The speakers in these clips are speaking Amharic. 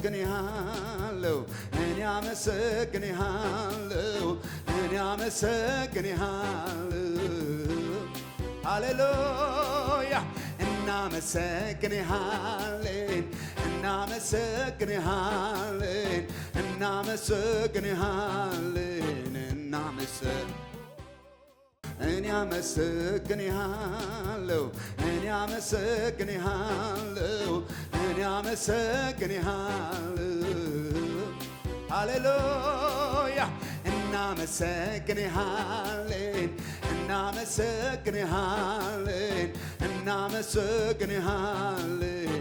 አመሰግንሃለሁ እኔ አመሰግንሃለሁ እኔ አመሰግንሃለሁ ሃሌሉያ እናመሰግንሃለን እናመሰግንሃለን እናመሰግንሃለን እኔ አመሰግንሃለሁ እኔ አመሰግንሃለሁ እኔ አመሰግንሃለሁ ሃሌሉያ እናመሰግንሃለን እናመሰግንሃለን እናመሰግንሃለን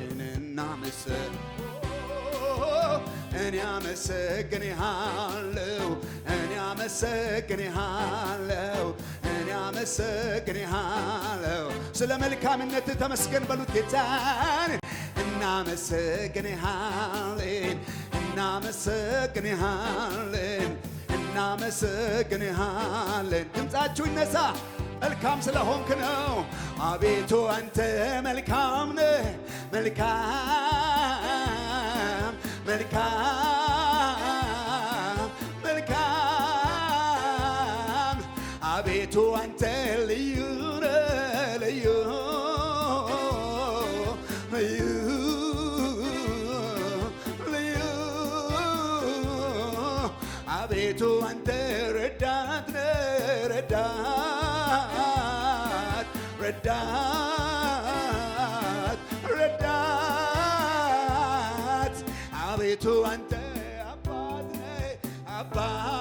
እኔ አመሰግንሃለሁ እኔ አመሰግንሃለሁ እኔ አመሰግንሃለሁ ስለ መልካምነት ተመስገን በሉት ጌታን እናመሰግንሃለን እናመሰግንሃለን እናመሰግንሃለን ድምፃችሁ ይነሳ መልካም ስለሆንክ ነው አቤቱ አንተ መልካም ነህ መልካም መልካም መልካም አቤቱ አንተ ልዩ ነህ ልዩ ልዩ ልዩ አቤቱ አንተ ረዳት ነህ ረዳት ረዳት ረዳት አቤቱ አንተ አባት ነህ አባት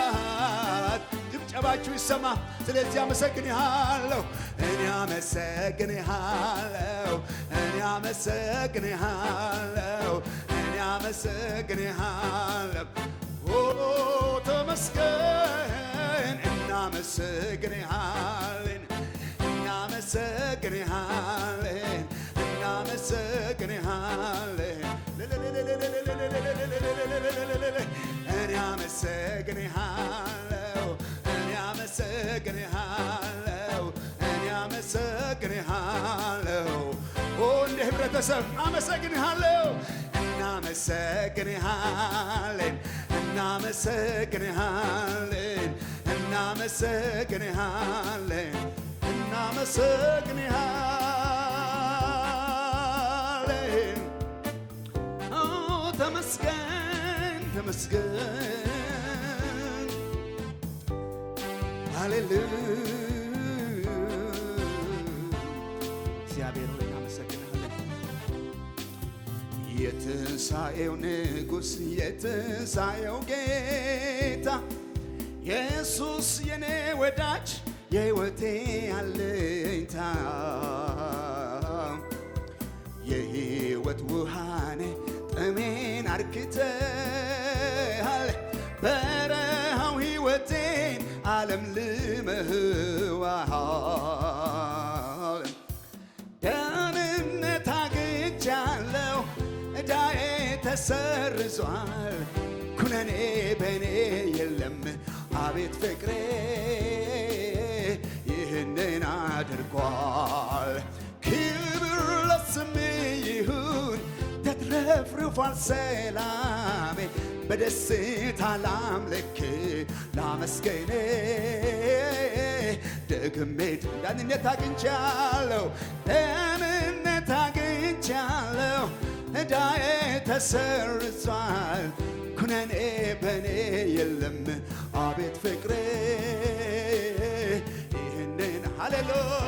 አባት ጭብጨባችሁ ይሰማ ስለዚህ አመሰግንሃለሁ እኔ አመሰግንሃለሁ እኔ አመሰግንሃለሁ እኔ አመሰግንሃለሁ ተመስገን እናመሰግንሃለን እናመሰግንሃለን እናመሰግንሃለን እኔ አመሰግንሃለሁ እኔ አመሰግንሃለሁ እኔ አመሰግንሃለሁ እንደ ህብረተሰብ አመሰግንሃለሁ እናመሰግንሃለን እናመሰግንሃለን እናመሰግንሃለን እናመሰግንሃለን ተመስገን ተመስገን ሃሌሉያ እግዚአብሔር ሆይ እናመሰግንሃለን የትንሣኤው ንጉሥ የትንሣኤው ጌታ ኢየሱስ የኔ ወዳጅ የሕይወቴ አለኝታ የሕይወት ውሃኔ ጥሜን አርክተሃል በረሃው ሕይወቴን ዓለም ልመህዋል ደህንነት አግኝቻለሁ ዕዳዬ ተሰርዟል ኩነኔ በኔ የለም አቤት ፍቅሬ ይህንን አድርጓል ክብር ለስምህ ይሁን ተትረፍርፏል ሰላሜ በደስታ ላምልክ ላመስገን ደግሜ ደህንነት አግኝቻለሁ ደህንነት አግኝቻለሁ ዕዳዬ ተሰርዟል ኩነኔ በኔ የለም አቤት ፍቅሬ ይህንን ሃሌሉያ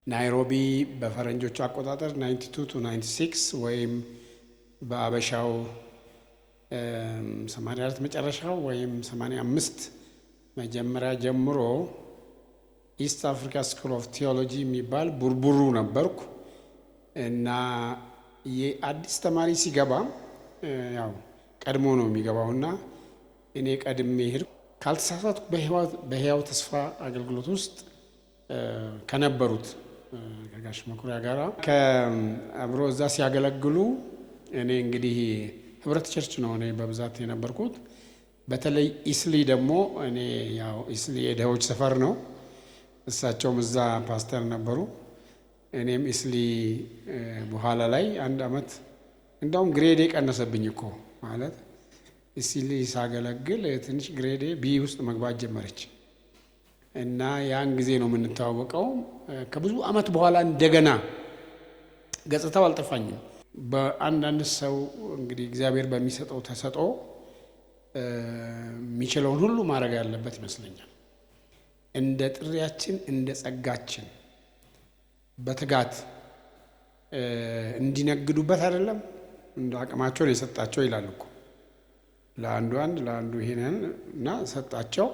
ናይሮቢ በፈረንጆቹ አቆጣጠር 92 to 96 ወይም በአበሻው 84 መጨረሻው ወይም 85 መጀመሪያ ጀምሮ ኢስት አፍሪካ ስኩል ኦፍ ቴዎሎጂ የሚባል ቡርቡሩ ነበርኩ እና የአዲስ ተማሪ ሲገባ ያው ቀድሞ ነው የሚገባውና እኔ ቀድሜ ሄድኩ ካልተሳሳትኩ በሕያው ተስፋ አገልግሎት ውስጥ ከነበሩት ከጋሽ መኩሪያ ጋራ ከአብሮ እዛ ሲያገለግሉ እኔ እንግዲህ ህብረት ቸርች ነው እኔ በብዛት የነበርኩት በተለይ ኢስሊ ደግሞ እኔ ያው ኢስሊ የድሆች ሰፈር ነው እሳቸውም እዛ ፓስተር ነበሩ እኔም እስሊ በኋላ ላይ አንድ አመት እንደውም ግሬዴ ቀነሰብኝ እኮ ማለት እስሊ ሳገለግል ትንሽ ግሬዴ ቢ ውስጥ መግባት ጀመረች እና ያን ጊዜ ነው የምንተዋወቀው። ከብዙ አመት በኋላ እንደገና ገጽታው አልጠፋኝም። በአንዳንድ ሰው እንግዲህ እግዚአብሔር በሚሰጠው ተሰጥኦ የሚችለውን ሁሉ ማድረግ ያለበት ይመስለኛል። እንደ ጥሪያችን እንደ ጸጋችን በትጋት እንዲነግዱበት አይደለም እንደ አቅማቸውን የሰጣቸው ይላል እኮ። ለአንዱ አንድ ለአንዱ ይሄንን እና ሰጣቸው።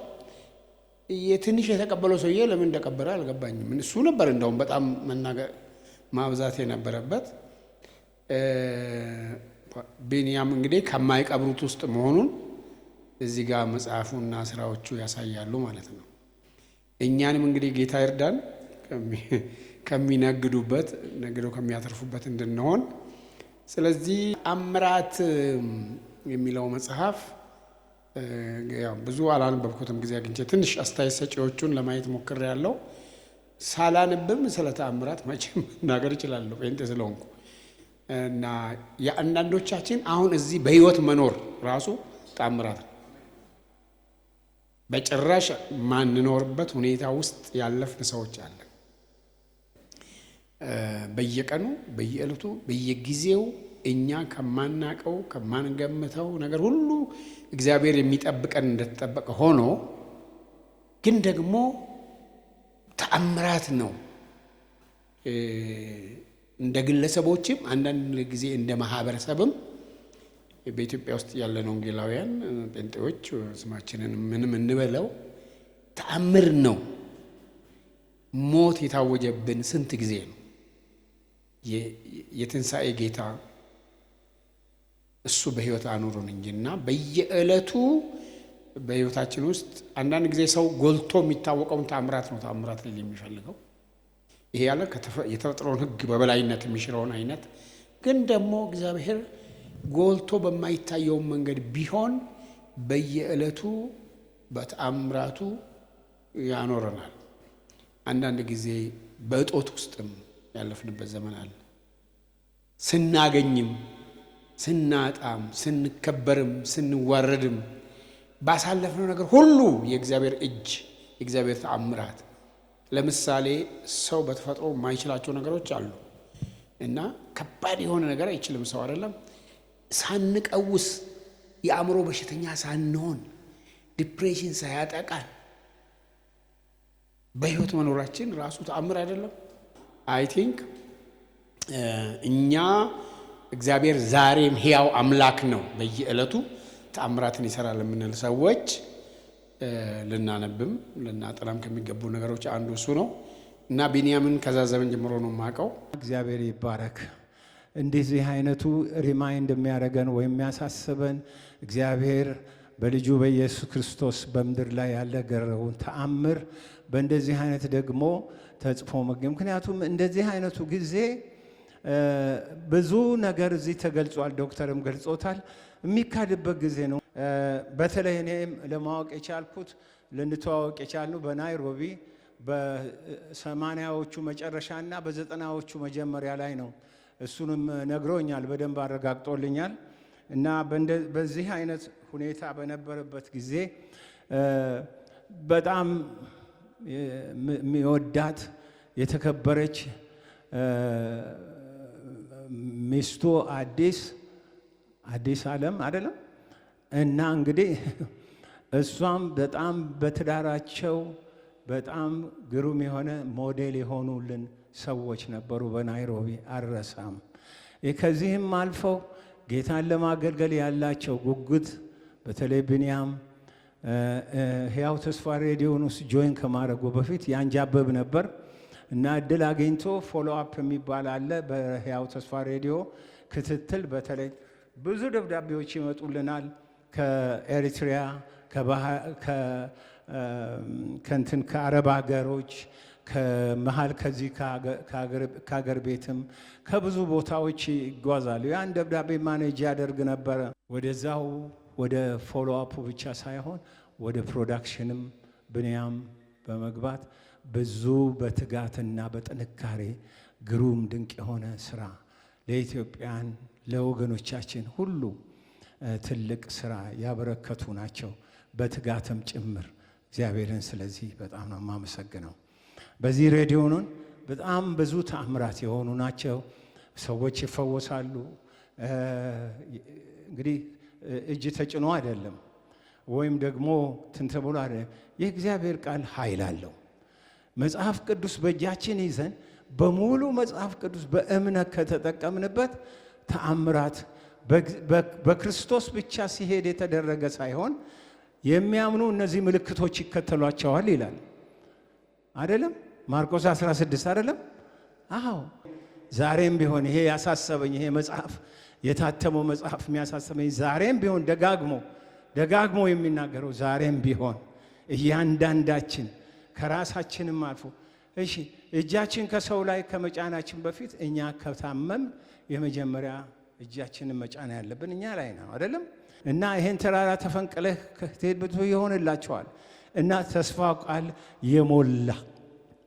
የትንሽ የተቀበለው ሰውዬ ለምን እንደቀበረ አልገባኝም። እሱ ነበር እንደውም በጣም መናገር ማብዛት የነበረበት። ቢንያም እንግዲህ ከማይቀብሩት ውስጥ መሆኑን እዚህ ጋር መጽሐፉና ስራዎቹ ያሳያሉ ማለት ነው። እኛንም እንግዲህ ጌታ ይርዳን ከሚነግዱበት ነግደው ከሚያተርፉበት እንድንሆን። ስለዚህ ተአምራት የሚለው መጽሐፍ ያው ብዙ አላነበብኩትም፣ ጊዜ አግኝቼ ትንሽ አስተያየት ሰጪዎቹን ለማየት ሞክሬያለሁ። ሳላንብም ስለ ተአምራት መቼም መናገር እችላለሁ ጴንጤ ስለሆንኩ እና የአንዳንዶቻችን አሁን እዚህ በህይወት መኖር ራሱ ተአምራት ነው። በጭራሽ ማንኖርበት ሁኔታ ውስጥ ያለፍን ሰዎች አለን። በየቀኑ በየዕለቱ በየጊዜው እኛ ከማናቀው ከማንገምተው ነገር ሁሉ እግዚአብሔር የሚጠብቀን እንደተጠበቀ ሆኖ ግን ደግሞ ተአምራት ነው። እንደ ግለሰቦችም አንዳንድ ጊዜ እንደ ማህበረሰብም በኢትዮጵያ ውስጥ ያለን ወንጌላውያን ጴንጤዎች ስማችንን ምንም እንበለው ተአምር ነው። ሞት የታወጀብን ስንት ጊዜ ነው። የትንሣኤ ጌታ እሱ በህይወት አኑሮን እንጂና በየዕለቱ በህይወታችን ውስጥ አንዳንድ ጊዜ ሰው ጎልቶ የሚታወቀውን ተአምራት ነው ተአምራት ላይ የሚፈልገው። ይሄ ያለ የተፈጥሮን ህግ በበላይነት የሚሽረውን አይነት ግን ደግሞ እግዚአብሔር ጎልቶ በማይታየው መንገድ ቢሆን በየዕለቱ በተአምራቱ ያኖረናል። አንዳንድ ጊዜ በእጦት ውስጥም ያለፍንበት ዘመን አለ። ስናገኝም ስናጣም ስንከበርም ስንዋረድም ባሳለፍነው ነገር ሁሉ የእግዚአብሔር እጅ የእግዚአብሔር ተአምራት። ለምሳሌ ሰው በተፈጥሮ የማይችላቸው ነገሮች አሉ እና ከባድ የሆነ ነገር አይችልም ሰው አይደለም። ሳንቀውስ የአእምሮ በሽተኛ ሳንሆን ዲፕሬሽን ሳያጠቃን በህይወት መኖራችን ራሱ ተአምር አይደለም? አይ ቲንክ እኛ እግዚአብሔር ዛሬም ሕያው አምላክ ነው፣ በየዕለቱ ተአምራትን ይሰራል የምንል ሰዎች ልናነብም ልናጠናም ከሚገቡ ነገሮች አንዱ እሱ ነው እና ቢንያምን ከዛ ዘመን ጀምሮ ነው የማውቀው። እግዚአብሔር ይባረክ። እንደዚህ አይነቱ ሪማይንድ የሚያደርገን ወይም የሚያሳስበን እግዚአብሔር በልጁ በኢየሱስ ክርስቶስ በምድር ላይ ያደረገውን ተአምር በእንደዚህ አይነት ደግሞ ተጽፎ ምክንያቱም እንደዚህ አይነቱ ጊዜ ብዙ ነገር እዚህ ተገልጿል። ዶክተርም ገልጾታል። የሚካድበት ጊዜ ነው። በተለይ እኔም ለማወቅ የቻልኩት ልንተዋወቅ የቻልነው በናይሮቢ በ80ዎቹ መጨረሻና በ90ዎቹ መጀመሪያ ላይ ነው። እሱንም ነግሮኛል፣ በደንብ አረጋግጦልኛል። እና በዚህ አይነት ሁኔታ በነበረበት ጊዜ በጣም የሚወዳት የተከበረች ሚስቱ አዲስ ዓለም አይደለም እና እንግዲህ እሷም በጣም በትዳራቸው በጣም ግሩም የሆነ ሞዴል የሆኑልን ሰዎች ነበሩ በናይሮቢ አልረሳም። ከዚህም አልፈው ጌታን ለማገልገል ያላቸው ጉጉት በተለይ ቢንያም ሕያው ተስፋ ሬዲዮን ውስጥ ጆይን ከማድረጉ በፊት ያንጃበብ ነበር እና እድል አግኝቶ ፎሎ አፕ የሚባል አለ በሕያው ተስፋ ሬዲዮ ክትትል። በተለይ ብዙ ደብዳቤዎች ይመጡልናል ከኤሪትሪያ ከእንትን ከአረብ ሀገሮች ከመሃል ከዚህ ከሀገር ቤትም ከብዙ ቦታዎች ይጓዛሉ። ያን ደብዳቤ ማኔጅ ያደርግ ነበረ። ወደዛው ወደ ፎሎ አፑ ብቻ ሳይሆን ወደ ፕሮዳክሽንም ቢንያም በመግባት ብዙ በትጋትና በጥንካሬ ግሩም ድንቅ የሆነ ስራ ለኢትዮጵያን ለወገኖቻችን ሁሉ ትልቅ ስራ ያበረከቱ ናቸው፣ በትጋትም ጭምር። እግዚአብሔርን ስለዚህ በጣም ነው የማመሰግነው። በዚህ ሬዲዮኑን በጣም ብዙ ተአምራት የሆኑ ናቸው። ሰዎች ይፈወሳሉ። እንግዲህ እጅ ተጭኖ አይደለም ወይም ደግሞ ትንተብሎ አይደለም። የእግዚአብሔር ቃል ኃይል አለው። መጽሐፍ ቅዱስ በእጃችን ይዘን በሙሉ መጽሐፍ ቅዱስ በእምነት ከተጠቀምንበት ተአምራት በክርስቶስ ብቻ ሲሄድ የተደረገ ሳይሆን የሚያምኑ እነዚህ ምልክቶች ይከተሏቸዋል ይላል አይደለም? ማርቆስ 16 አይደለም? አዎ። ዛሬም ቢሆን ይሄ ያሳሰበኝ ይሄ መጽሐፍ የታተመው መጽሐፍ የሚያሳስበኝ ዛሬም ቢሆን ደጋግሞ የሚናገረው ዛሬም ቢሆን እያንዳንዳችን ከራሳችንም አልፎ እሺ እጃችን ከሰው ላይ ከመጫናችን በፊት እኛ ከታመም የመጀመሪያ እጃችንን መጫን ያለብን እኛ ላይ ነው አይደለም? እና ይሄን ተራራ ተፈንቅለህ ከትሄድ ይሆንላቸዋል እና ተስፋ ቃል የሞላ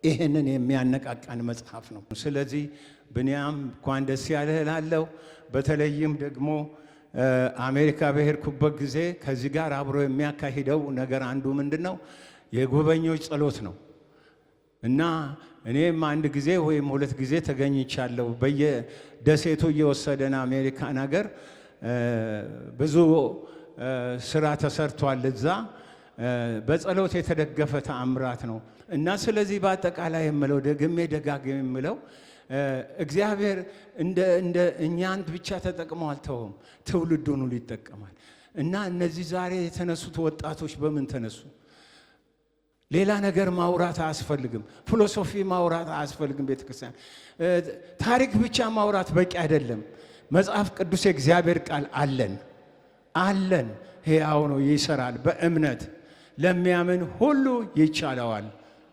ይሄንን የሚያነቃቃን መጽሐፍ ነው። ስለዚህ ብንያም እንኳን ደስ ያለህ እላለሁ። በተለይም ደግሞ አሜሪካ በሄድኩበት ጊዜ ከዚህ ጋር አብሮ የሚያካሂደው ነገር አንዱ ምንድነው? የጉበኞች ጸሎት ነው። እና እኔም አንድ ጊዜ ወይም ሁለት ጊዜ ተገኝቻለሁ። በየደሴቱ እየወሰደን አሜሪካን ሀገር ብዙ ስራ ተሰርቷል። እዛ በጸሎት የተደገፈ ተአምራት ነው። እና ስለዚህ በአጠቃላይ የምለው ደግሜ ደጋግሜ የምለው እግዚአብሔር እንደ እኛን ብቻ ተጠቅሞ አልተውም፣ ትውልዱን ሁሉ ይጠቀማል። እና እነዚህ ዛሬ የተነሱት ወጣቶች በምን ተነሱ? ሌላ ነገር ማውራት አያስፈልግም። ፊሎሶፊ ማውራት አያስፈልግም። ቤተክርስቲያን ታሪክ ብቻ ማውራት በቂ አይደለም። መጽሐፍ ቅዱስ የእግዚአብሔር ቃል አለን፣ ሕያው ነው፣ ይሰራል። በእምነት ለሚያምን ሁሉ ይቻለዋል።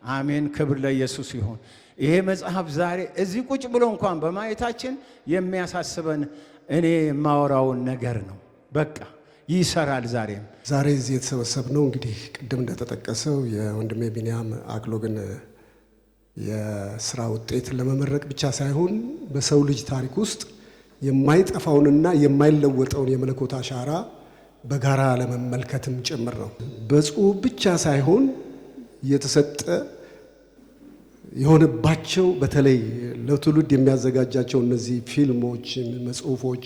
አሜን። ክብር ለኢየሱስ ይሁን። ይሄ መጽሐፍ ዛሬ እዚህ ቁጭ ብሎ እንኳን በማየታችን የሚያሳስበን እኔ የማወራውን ነገር ነው። በቃ ይሰራል። ዛሬ እዚህ የተሰበሰብነው እንግዲህ ቅድም እንደተጠቀሰው የወንድሜ ቢንያም አክሎግን የስራ ውጤት ለመመረቅ ብቻ ሳይሆን በሰው ልጅ ታሪክ ውስጥ የማይጠፋውንና የማይለወጠውን የመለኮት አሻራ በጋራ ለመመልከትም ጭምር ነው። በጽሁፍ ብቻ ሳይሆን የተሰጠ የሆነባቸው በተለይ ለትውልድ የሚያዘጋጃቸው እነዚህ ፊልሞች፣ መጽሁፎች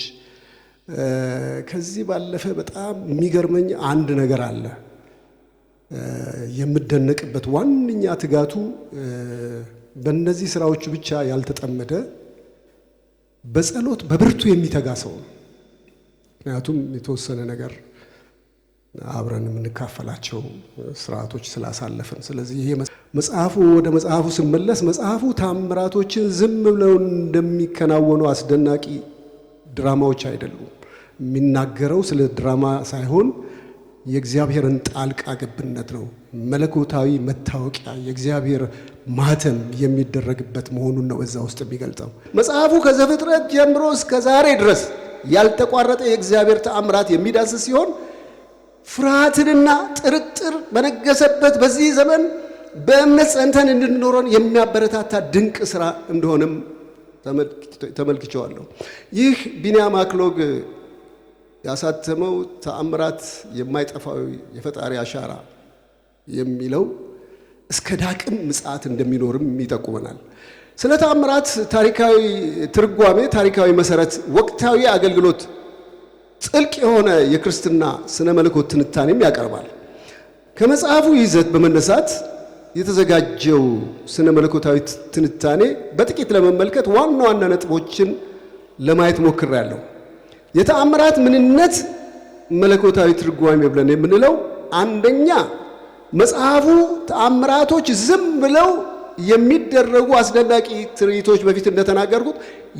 ከዚህ ባለፈ በጣም የሚገርመኝ አንድ ነገር አለ። የምደነቅበት ዋነኛ ትጋቱ በእነዚህ ስራዎቹ ብቻ ያልተጠመደ በጸሎት በብርቱ የሚተጋ ሰው ነው። ምክንያቱም የተወሰነ ነገር አብረን የምንካፈላቸው ስርዓቶች ስላሳለፍን። ስለዚህ ይሄ መጽሐፉ ወደ መጽሐፉ ስመለስ መጽሐፉ ታምራቶችን ዝም ብለው እንደሚከናወኑ አስደናቂ ድራማዎች አይደሉም። የሚናገረው ስለ ድራማ ሳይሆን የእግዚአብሔርን ጣልቃ ገብነት ነው። መለኮታዊ መታወቂያ የእግዚአብሔር ማተም የሚደረግበት መሆኑን ነው እዛ ውስጥ የሚገልጸው። መጽሐፉ ከዘፍጥረት ጀምሮ እስከ ዛሬ ድረስ ያልተቋረጠ የእግዚአብሔር ተአምራት የሚዳስስ ሲሆን ፍርሃትንና ጥርጥር በነገሰበት በዚህ ዘመን በእምነት ጸንተን እንድንኖረን የሚያበረታታ ድንቅ ስራ እንደሆነም ተመልክቼዋለሁ። ይህ ቢንያም አክሎግ ያሳተመው ተአምራት የማይጠፋው የፈጣሪ አሻራ የሚለው እስከ ዳግም ምጽአት እንደሚኖርም ይጠቁመናል። ስለ ተአምራት ታሪካዊ ትርጓሜ፣ ታሪካዊ መሰረት፣ ወቅታዊ አገልግሎት ጥልቅ የሆነ የክርስትና ስነ መለኮት ትንታኔም ያቀርባል። ከመጽሐፉ ይዘት በመነሳት የተዘጋጀው ስነ መለኮታዊ ትንታኔ በጥቂት ለመመልከት ዋና ዋና ነጥቦችን ለማየት ሞክሬያለሁ። የተአምራት ምንነት መለኮታዊ ትርጓሜ ብለን የምንለው አንደኛ መጽሐፉ ተአምራቶች ዝም ብለው የሚደረጉ አስደናቂ ትርኢቶች በፊት እንደተናገርኩት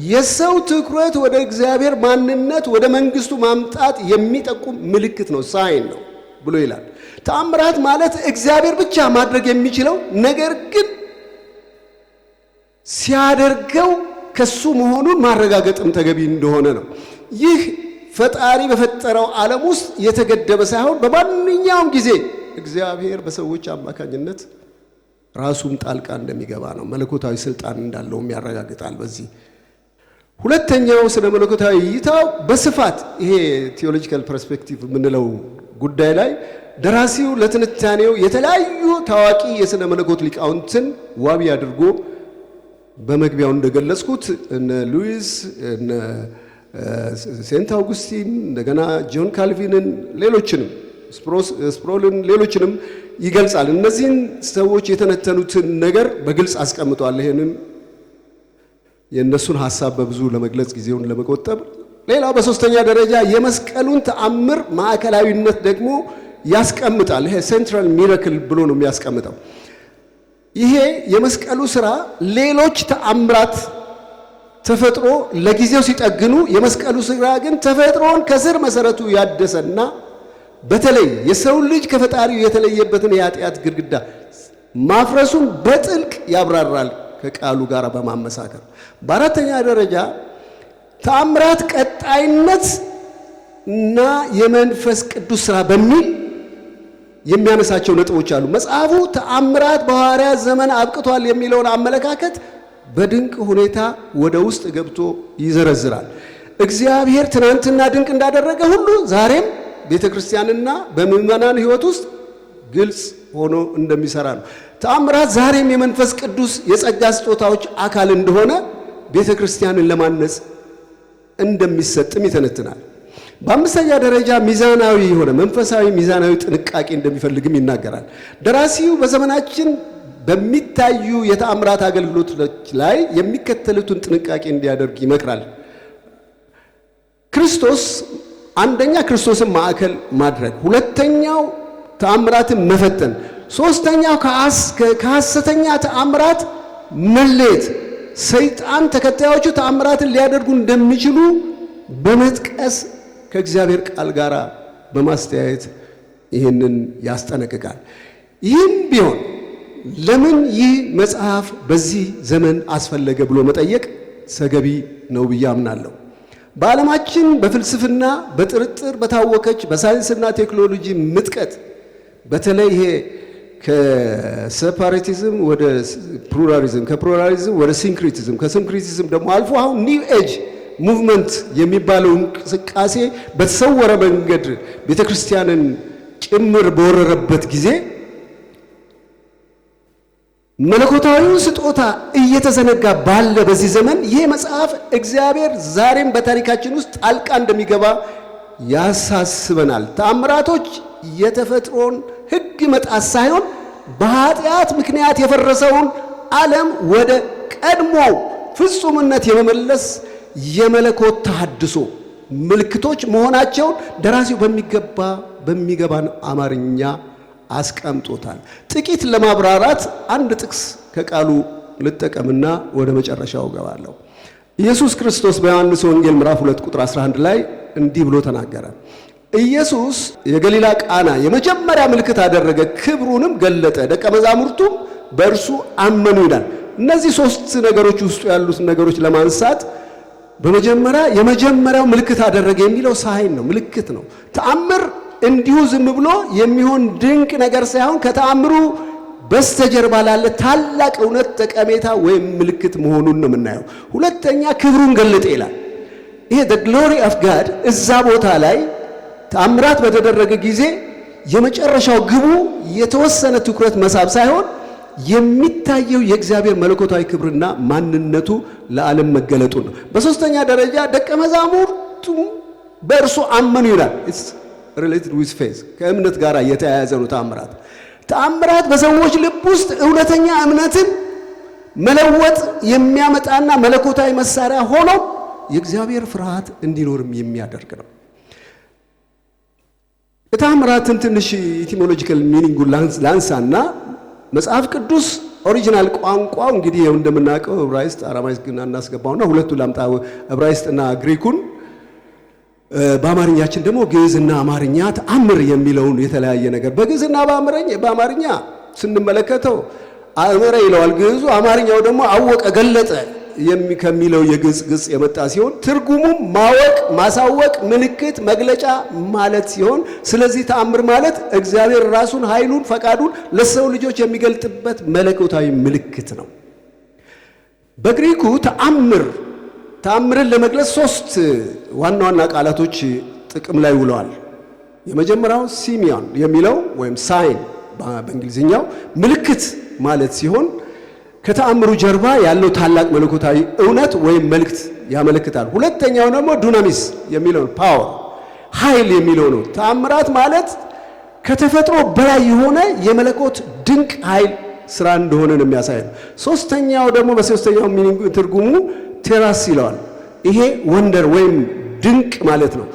የሰው ትኩረት ወደ እግዚአብሔር ማንነት ወደ መንግስቱ ማምጣት የሚጠቁም ምልክት ነው፣ ሳይን ነው ብሎ ይላል። ተአምራት ማለት እግዚአብሔር ብቻ ማድረግ የሚችለው ነገር ግን ሲያደርገው ከሱ መሆኑን ማረጋገጥም ተገቢ እንደሆነ ነው። ይህ ፈጣሪ በፈጠረው ዓለም ውስጥ የተገደበ ሳይሆን በማንኛውም ጊዜ እግዚአብሔር በሰዎች አማካኝነት ራሱም ጣልቃ እንደሚገባ ነው። መለኮታዊ ስልጣን እንዳለውም ያረጋግጣል። በዚህ ሁለተኛው ስነ መለኮታዊ እይታው በስፋት ይሄ ቴዎሎጂካል ፐርስፔክቲቭ የምንለው ጉዳይ ላይ ደራሲው ለትንታኔው የተለያዩ ታዋቂ የስነ መለኮት ሊቃውንትን ዋቢ አድርጎ በመግቢያው እንደገለጽኩት እነ ሉዊስ፣ እነ ሴንት አውጉስቲን፣ እንደገና ጆን ካልቪንን፣ ሌሎችንም ስፕሮልን፣ ሌሎችንም ይገልጻል። እነዚህን ሰዎች የተነተኑትን ነገር በግልጽ አስቀምጧል። ይሄንን የእነሱን ሐሳብ በብዙ ለመግለጽ ጊዜውን ለመቆጠብ። ሌላው በሶስተኛ ደረጃ የመስቀሉን ተአምር ማዕከላዊነት ደግሞ ያስቀምጣል። ይሄ ሴንትራል ሚራክል ብሎ ነው የሚያስቀምጠው። ይሄ የመስቀሉ ሥራ ሌሎች ተአምራት ተፈጥሮ ለጊዜው ሲጠግኑ፣ የመስቀሉ ሥራ ግን ተፈጥሮን ከስር መሰረቱ ያደሰና በተለይ የሰው ልጅ ከፈጣሪው የተለየበትን የኃጢአት ግድግዳ ማፍረሱን በጥልቅ ያብራራል ከቃሉ ጋር በማመሳከር። በአራተኛ ደረጃ ተአምራት ቀጣይነት እና የመንፈስ ቅዱስ ሥራ በሚል የሚያነሳቸው ነጥቦች አሉ። መጽሐፉ ተአምራት በሐዋርያት ዘመን አብቅቷል የሚለውን አመለካከት በድንቅ ሁኔታ ወደ ውስጥ ገብቶ ይዘረዝራል። እግዚአብሔር ትናንትና ድንቅ እንዳደረገ ሁሉ ዛሬም ቤተ ክርስቲያንና በምዕመናን ሕይወት ውስጥ ግልጽ ሆኖ እንደሚሰራ ነው። ተአምራት ዛሬም የመንፈስ ቅዱስ የጸጋ ስጦታዎች አካል እንደሆነ ቤተ ክርስቲያንን ለማነጽ እንደሚሰጥም ይተነትናል። በአምስተኛ ደረጃ ሚዛናዊ የሆነ መንፈሳዊ ሚዛናዊ ጥንቃቄ እንደሚፈልግም ይናገራል። ደራሲው በዘመናችን በሚታዩ የተአምራት አገልግሎቶች ላይ የሚከተሉትን ጥንቃቄ እንዲያደርግ ይመክራል። አንደኛ ክርስቶስን ማዕከል ማድረግ፣ ሁለተኛው ተአምራትን መፈተን፣ ሶስተኛው ከሐሰተኛ ተአምራት መለየት፣ ሰይጣን ተከታዮቹ ተአምራትን ሊያደርጉ እንደሚችሉ በመጥቀስ ከእግዚአብሔር ቃል ጋር በማስተያየት ይህንን ያስጠነቅቃል። ይህም ቢሆን ለምን ይህ መጽሐፍ በዚህ ዘመን አስፈለገ ብሎ መጠየቅ ተገቢ ነው ብዬ አምናለሁ። በዓለማችን በፍልስፍና በጥርጥር በታወከች በሳይንስና ቴክኖሎጂ ምጥቀት በተለይ ይሄ ከሴፓሬቲዝም ወደ ፕሉራሊዝም፣ ከፕሉራሊዝም ወደ ሲንክሪቲዝም፣ ከሲንክሪቲዝም ደግሞ አልፎ አሁን ኒው ኤጅ ሙቭመንት የሚባለው እንቅስቃሴ በተሰወረ መንገድ ቤተ ክርስቲያንን ጭምር በወረረበት ጊዜ መለኮታዊው ስጦታ እየተዘነጋ ባለ በዚህ ዘመን ይህ መጽሐፍ እግዚአብሔር ዛሬም በታሪካችን ውስጥ ጣልቃ እንደሚገባ ያሳስበናል። ተአምራቶች የተፈጥሮን ሕግ መጣስ ሳይሆን በኃጢአት ምክንያት የፈረሰውን ዓለም ወደ ቀድሞ ፍጹምነት የመመለስ የመለኮት ተሐድሶ ምልክቶች መሆናቸውን ደራሲው በሚገባን አማርኛ አስቀምጦታል። ጥቂት ለማብራራት አንድ ጥቅስ ከቃሉ ልጠቀምና ወደ መጨረሻው ገባለሁ። ኢየሱስ ክርስቶስ በዮሐንስ ወንጌል ምዕራፍ 2 ቁጥር 11 ላይ እንዲህ ብሎ ተናገረ። ኢየሱስ የገሊላ ቃና የመጀመሪያ ምልክት አደረገ፣ ክብሩንም ገለጠ፣ ደቀ መዛሙርቱም በእርሱ አመኑ ይላል። እነዚህ ሶስት ነገሮች ውስጡ ያሉት ነገሮች ለማንሳት በመጀመሪያ የመጀመሪያው ምልክት አደረገ የሚለው ሳይን ነው፣ ምልክት ነው። ተአምር እንዲሁ ዝም ብሎ የሚሆን ድንቅ ነገር ሳይሆን ከተአምሩ በስተጀርባ ላለ ታላቅ እውነት ጠቀሜታ ወይም ምልክት መሆኑን ነው የምናየው። ሁለተኛ ክብሩን ገለጠ ይላል። ይሄ the glory of God እዛ ቦታ ላይ ተአምራት በተደረገ ጊዜ የመጨረሻው ግቡ የተወሰነ ትኩረት መሳብ ሳይሆን የሚታየው የእግዚአብሔር መለኮታዊ ክብርና ማንነቱ ለዓለም መገለጡ ነው። በሶስተኛ ደረጃ ደቀ መዛሙርቱ በእርሱ አመኑ ይላል። it's related with faith ከእምነት ጋር የተያያዘ ነው። ተአምራት በሰዎች ልብ ውስጥ እውነተኛ እምነትን መለወጥ የሚያመጣና መለኮታዊ መሳሪያ ሆኖ የእግዚአብሔር ፍርሃት እንዲኖርም የሚያደርግ ነው። ተአምራትን ትንሽ ኢቲሞሎጂካል ሚኒንጉን ላንሳና መጽሐፍ ቅዱስ ኦሪጂናል ቋንቋው እንግዲህ እንደምናውቀው ዕብራይስጥ፣ አራማይስጥ ግን እናስገባውና ሁለቱ ላምጣ ዕብራይስጥና ግሪኩን በአማርኛችን ደግሞ ግዕዝና አማርኛ ተአምር የሚለውን የተለያየ ነገር በግዕዝና በአማርኛ ስንመለከተው አእመረ ይለዋል ግዕዙ፣ አማርኛው ደግሞ አወቀ ገለጠ ከሚለው የግዕዝ ግስ የመጣ ሲሆን ትርጉሙም ማወቅ፣ ማሳወቅ፣ ምልክት፣ መግለጫ ማለት ሲሆን ስለዚህ ተአምር ማለት እግዚአብሔር ራሱን፣ ኃይሉን፣ ፈቃዱን ለሰው ልጆች የሚገልጥበት መለኮታዊ ምልክት ነው። በግሪኩ ተአምርን ለመግለጽ 3 ዋና ዋና ቃላቶች ጥቅም ላይ ውለዋል። የመጀመሪያው ሲሚዮን የሚለው ወይም ሳይን በእንግሊዝኛው ምልክት ማለት ሲሆን ከተአምሩ ጀርባ ያለው ታላቅ መለኮታዊ እውነት ወይም መልእክት ያመለክታል። ሁለተኛው ደግሞ ዱናሚስ የሚለው ፓወር ኃይል የሚለው ነው። ተአምራት ማለት ከተፈጥሮ በላይ የሆነ የመለኮት ድንቅ ኃይል ስራ እንደሆነ ነው የሚያሳየው። ሶስተኛው ደግሞ በሶስተኛው ሚኒንግ ትርጉሙ ቴራስ ይለዋል። ይሄ ወንደር ወይም ድንቅ ማለት ነው።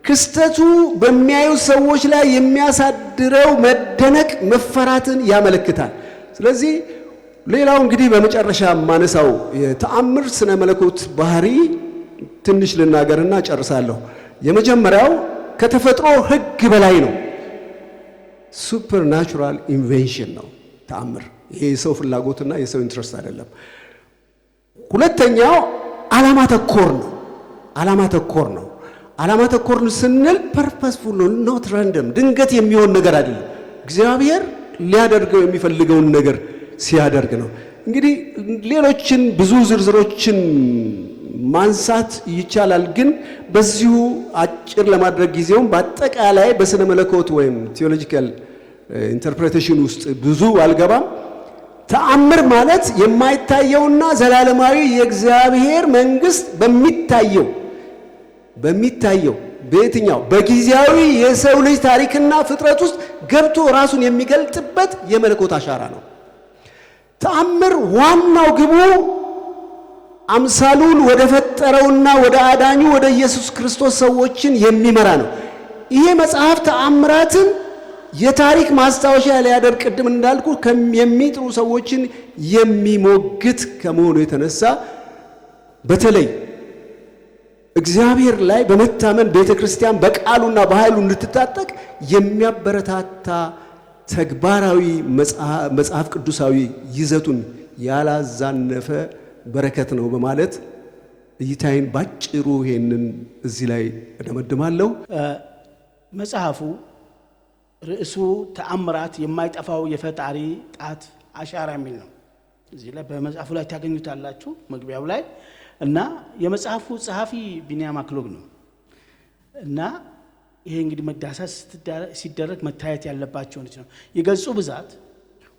ክስተቱ በሚያዩ ሰዎች ላይ የሚያሳድረው መደነቅ፣ መፈራትን ያመለክታል። ስለዚህ ሌላው እንግዲህ በመጨረሻ ማነሳው የተአምር ስነ መለኮት ባህሪ ትንሽ ልናገርና ጨርሳለሁ። የመጀመሪያው ከተፈጥሮ ሕግ በላይ ነው። ሱፐርናቹራል ኢንቬንሽን ነው ተአምር። ይሄ የሰው ፍላጎትና የሰው ኢንትረስት አይደለም። ሁለተኛው ዓላማ ተኮር ነው። ዓላማ ተኮር ስንል ፐርፐስፉል ነው፣ ኖት ራንደም፣ ድንገት የሚሆን ነገር አይደለም። እግዚአብሔር ሊያደርገው የሚፈልገውን ነገር ሲያደርግ ነው። እንግዲህ ሌሎችን ብዙ ዝርዝሮችን ማንሳት ይቻላል፣ ግን በዚሁ አጭር ለማድረግ ጊዜውም በአጠቃላይ በስነ መለኮት ወይም ቴዎሎጂካል ኢንተርፕሬቴሽን ውስጥ ብዙ አልገባም። ተአምር ማለት የማይታየውና ዘላለማዊ የእግዚአብሔር መንግስት በሚታየው በየትኛው በጊዜያዊ የሰው ልጅ ታሪክና ፍጥረት ውስጥ ገብቶ ራሱን የሚገልጥበት የመለኮት አሻራ ነው። ተአምር ዋናው ግቡ አምሳሉን ወደ ፈጠረውና ወደ አዳኙ ወደ ኢየሱስ ክርስቶስ ሰዎችን የሚመራ ነው። ይሄ መጽሐፍ ተአምራትን የታሪክ ማስታወሻ ሊያደርግ ቅድም እንዳልኩ የሚጥሩ ሰዎችን የሚሞግት ከመሆኑ የተነሳ በተለይ እግዚአብሔር ላይ በመታመን ቤተክርስቲያን በቃሉና በኃይሉ እንድትታጠቅ የሚያበረታታ ተግባራዊ መጽሐፍ ቅዱሳዊ ይዘቱን ያላዛነፈ በረከት ነው በማለት እይታዬን ባጭሩ ይሄንን እዚህ ላይ እደመድማለሁ። መጽሐፉ ርዕሱ ተአምራት የማይጠፋው የፈጣሪ ጣት አሻራ የሚል ነው። እዚህ ላይ በመጽሐፉ ላይ ታገኙታላችሁ መግቢያው ላይ እና የመጽሐፉ ጸሐፊ ቢንያም አክሎግ ነው እና ይሄ እንግዲህ መዳሰስ ሲደረግ መታየት ያለባቸው ነው። የገጹ ብዛት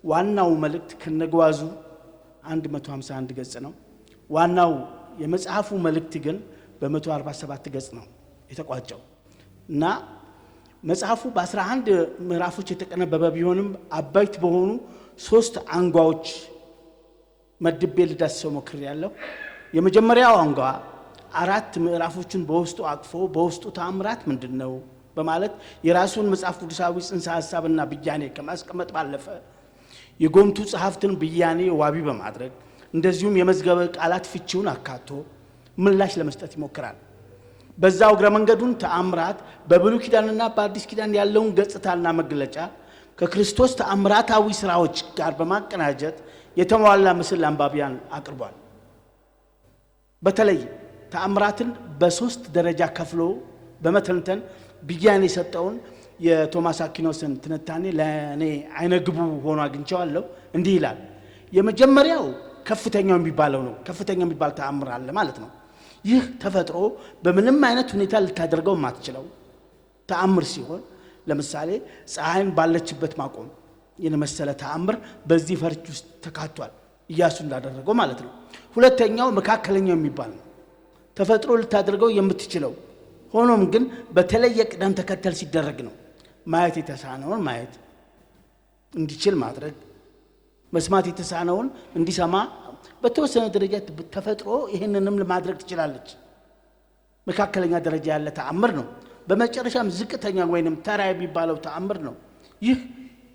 ዋናው መልእክት ከነጓዙ 151 ገጽ ነው። ዋናው የመጽሐፉ መልእክት ግን በ147 ገጽ ነው የተቋጨው እና መጽሐፉ በ11 ምዕራፎች የተቀነበበ ቢሆንም አባይት በሆኑ 3 አንጓዎች መድቤ ልዳስሰው ሞክሬያለሁ። የመጀመሪያው አንጓ 4 ምዕራፎችን በውስጡ አቅፎ በውስጡ ተአምራት ምንድነው በማለት የራሱን መጽሐፍ ቅዱሳዊ ጽንሰ ሐሳብና ብያኔ ከማስቀመጥ ባለፈ የጎምቱ ጸሐፍትን ብያኔ ዋቢ በማድረግ እንደዚሁም የመዝገበ ቃላት ፍቺውን አካቶ ምላሽ ለመስጠት ይሞክራል። በዛው እግረ መንገዱን ተአምራት በብሉይ ኪዳንና በአዲስ ኪዳን ያለውን ገጽታና መግለጫ ከክርስቶስ ተአምራታዊ ስራዎች ጋር በማቀናጀት የተሟላ ምስል አንባቢያን አቅርቧል። በተለይ ተአምራትን በ3 ደረጃ ከፍሎ በመተንተን ብያኔ የሰጠውን የቶማስ አኪኖስን ትንታኔ ለኔ አይነግቡ ሆኖ አግኝቼዋለሁ። እንዲህ ይላል። የመጀመሪያው ከፍተኛው የሚባለው ነው። ከፍተኛው የሚባል ተአምር አለ ማለት ነው። ይህ ተፈጥሮ በምንም አይነት ሁኔታ ልታደርገው ማትችለው ተአምር ሲሆን ለምሳሌ ፀሐይን ባለችበት ማቆም የመሰለ ተአምር በዚህ ፈርጅ ውስጥ ተካቷል፣ ኢያሱ እንዳደረገው ማለት ነው። ሁለተኛው መካከለኛው የሚባል ነው። ተፈጥሮ ልታደርገው የምትችለው ሆኖም ግን በተለየ ቅደም ተከተል ሲደረግ ነው። ማየት የተሳነውን ማየት እንዲችል ማድረግ፣ መስማት የተሳነውን እንዲሰማ በተወሰነ ደረጃ ተፈጥሮ ይሄንንም ለማድረግ ትችላለች። መካከለኛ ደረጃ ያለ ተአምር ነው። በመጨረሻም ዝቅተኛ ወይንም ተራ የሚባለው ተአምር ነው። ይህ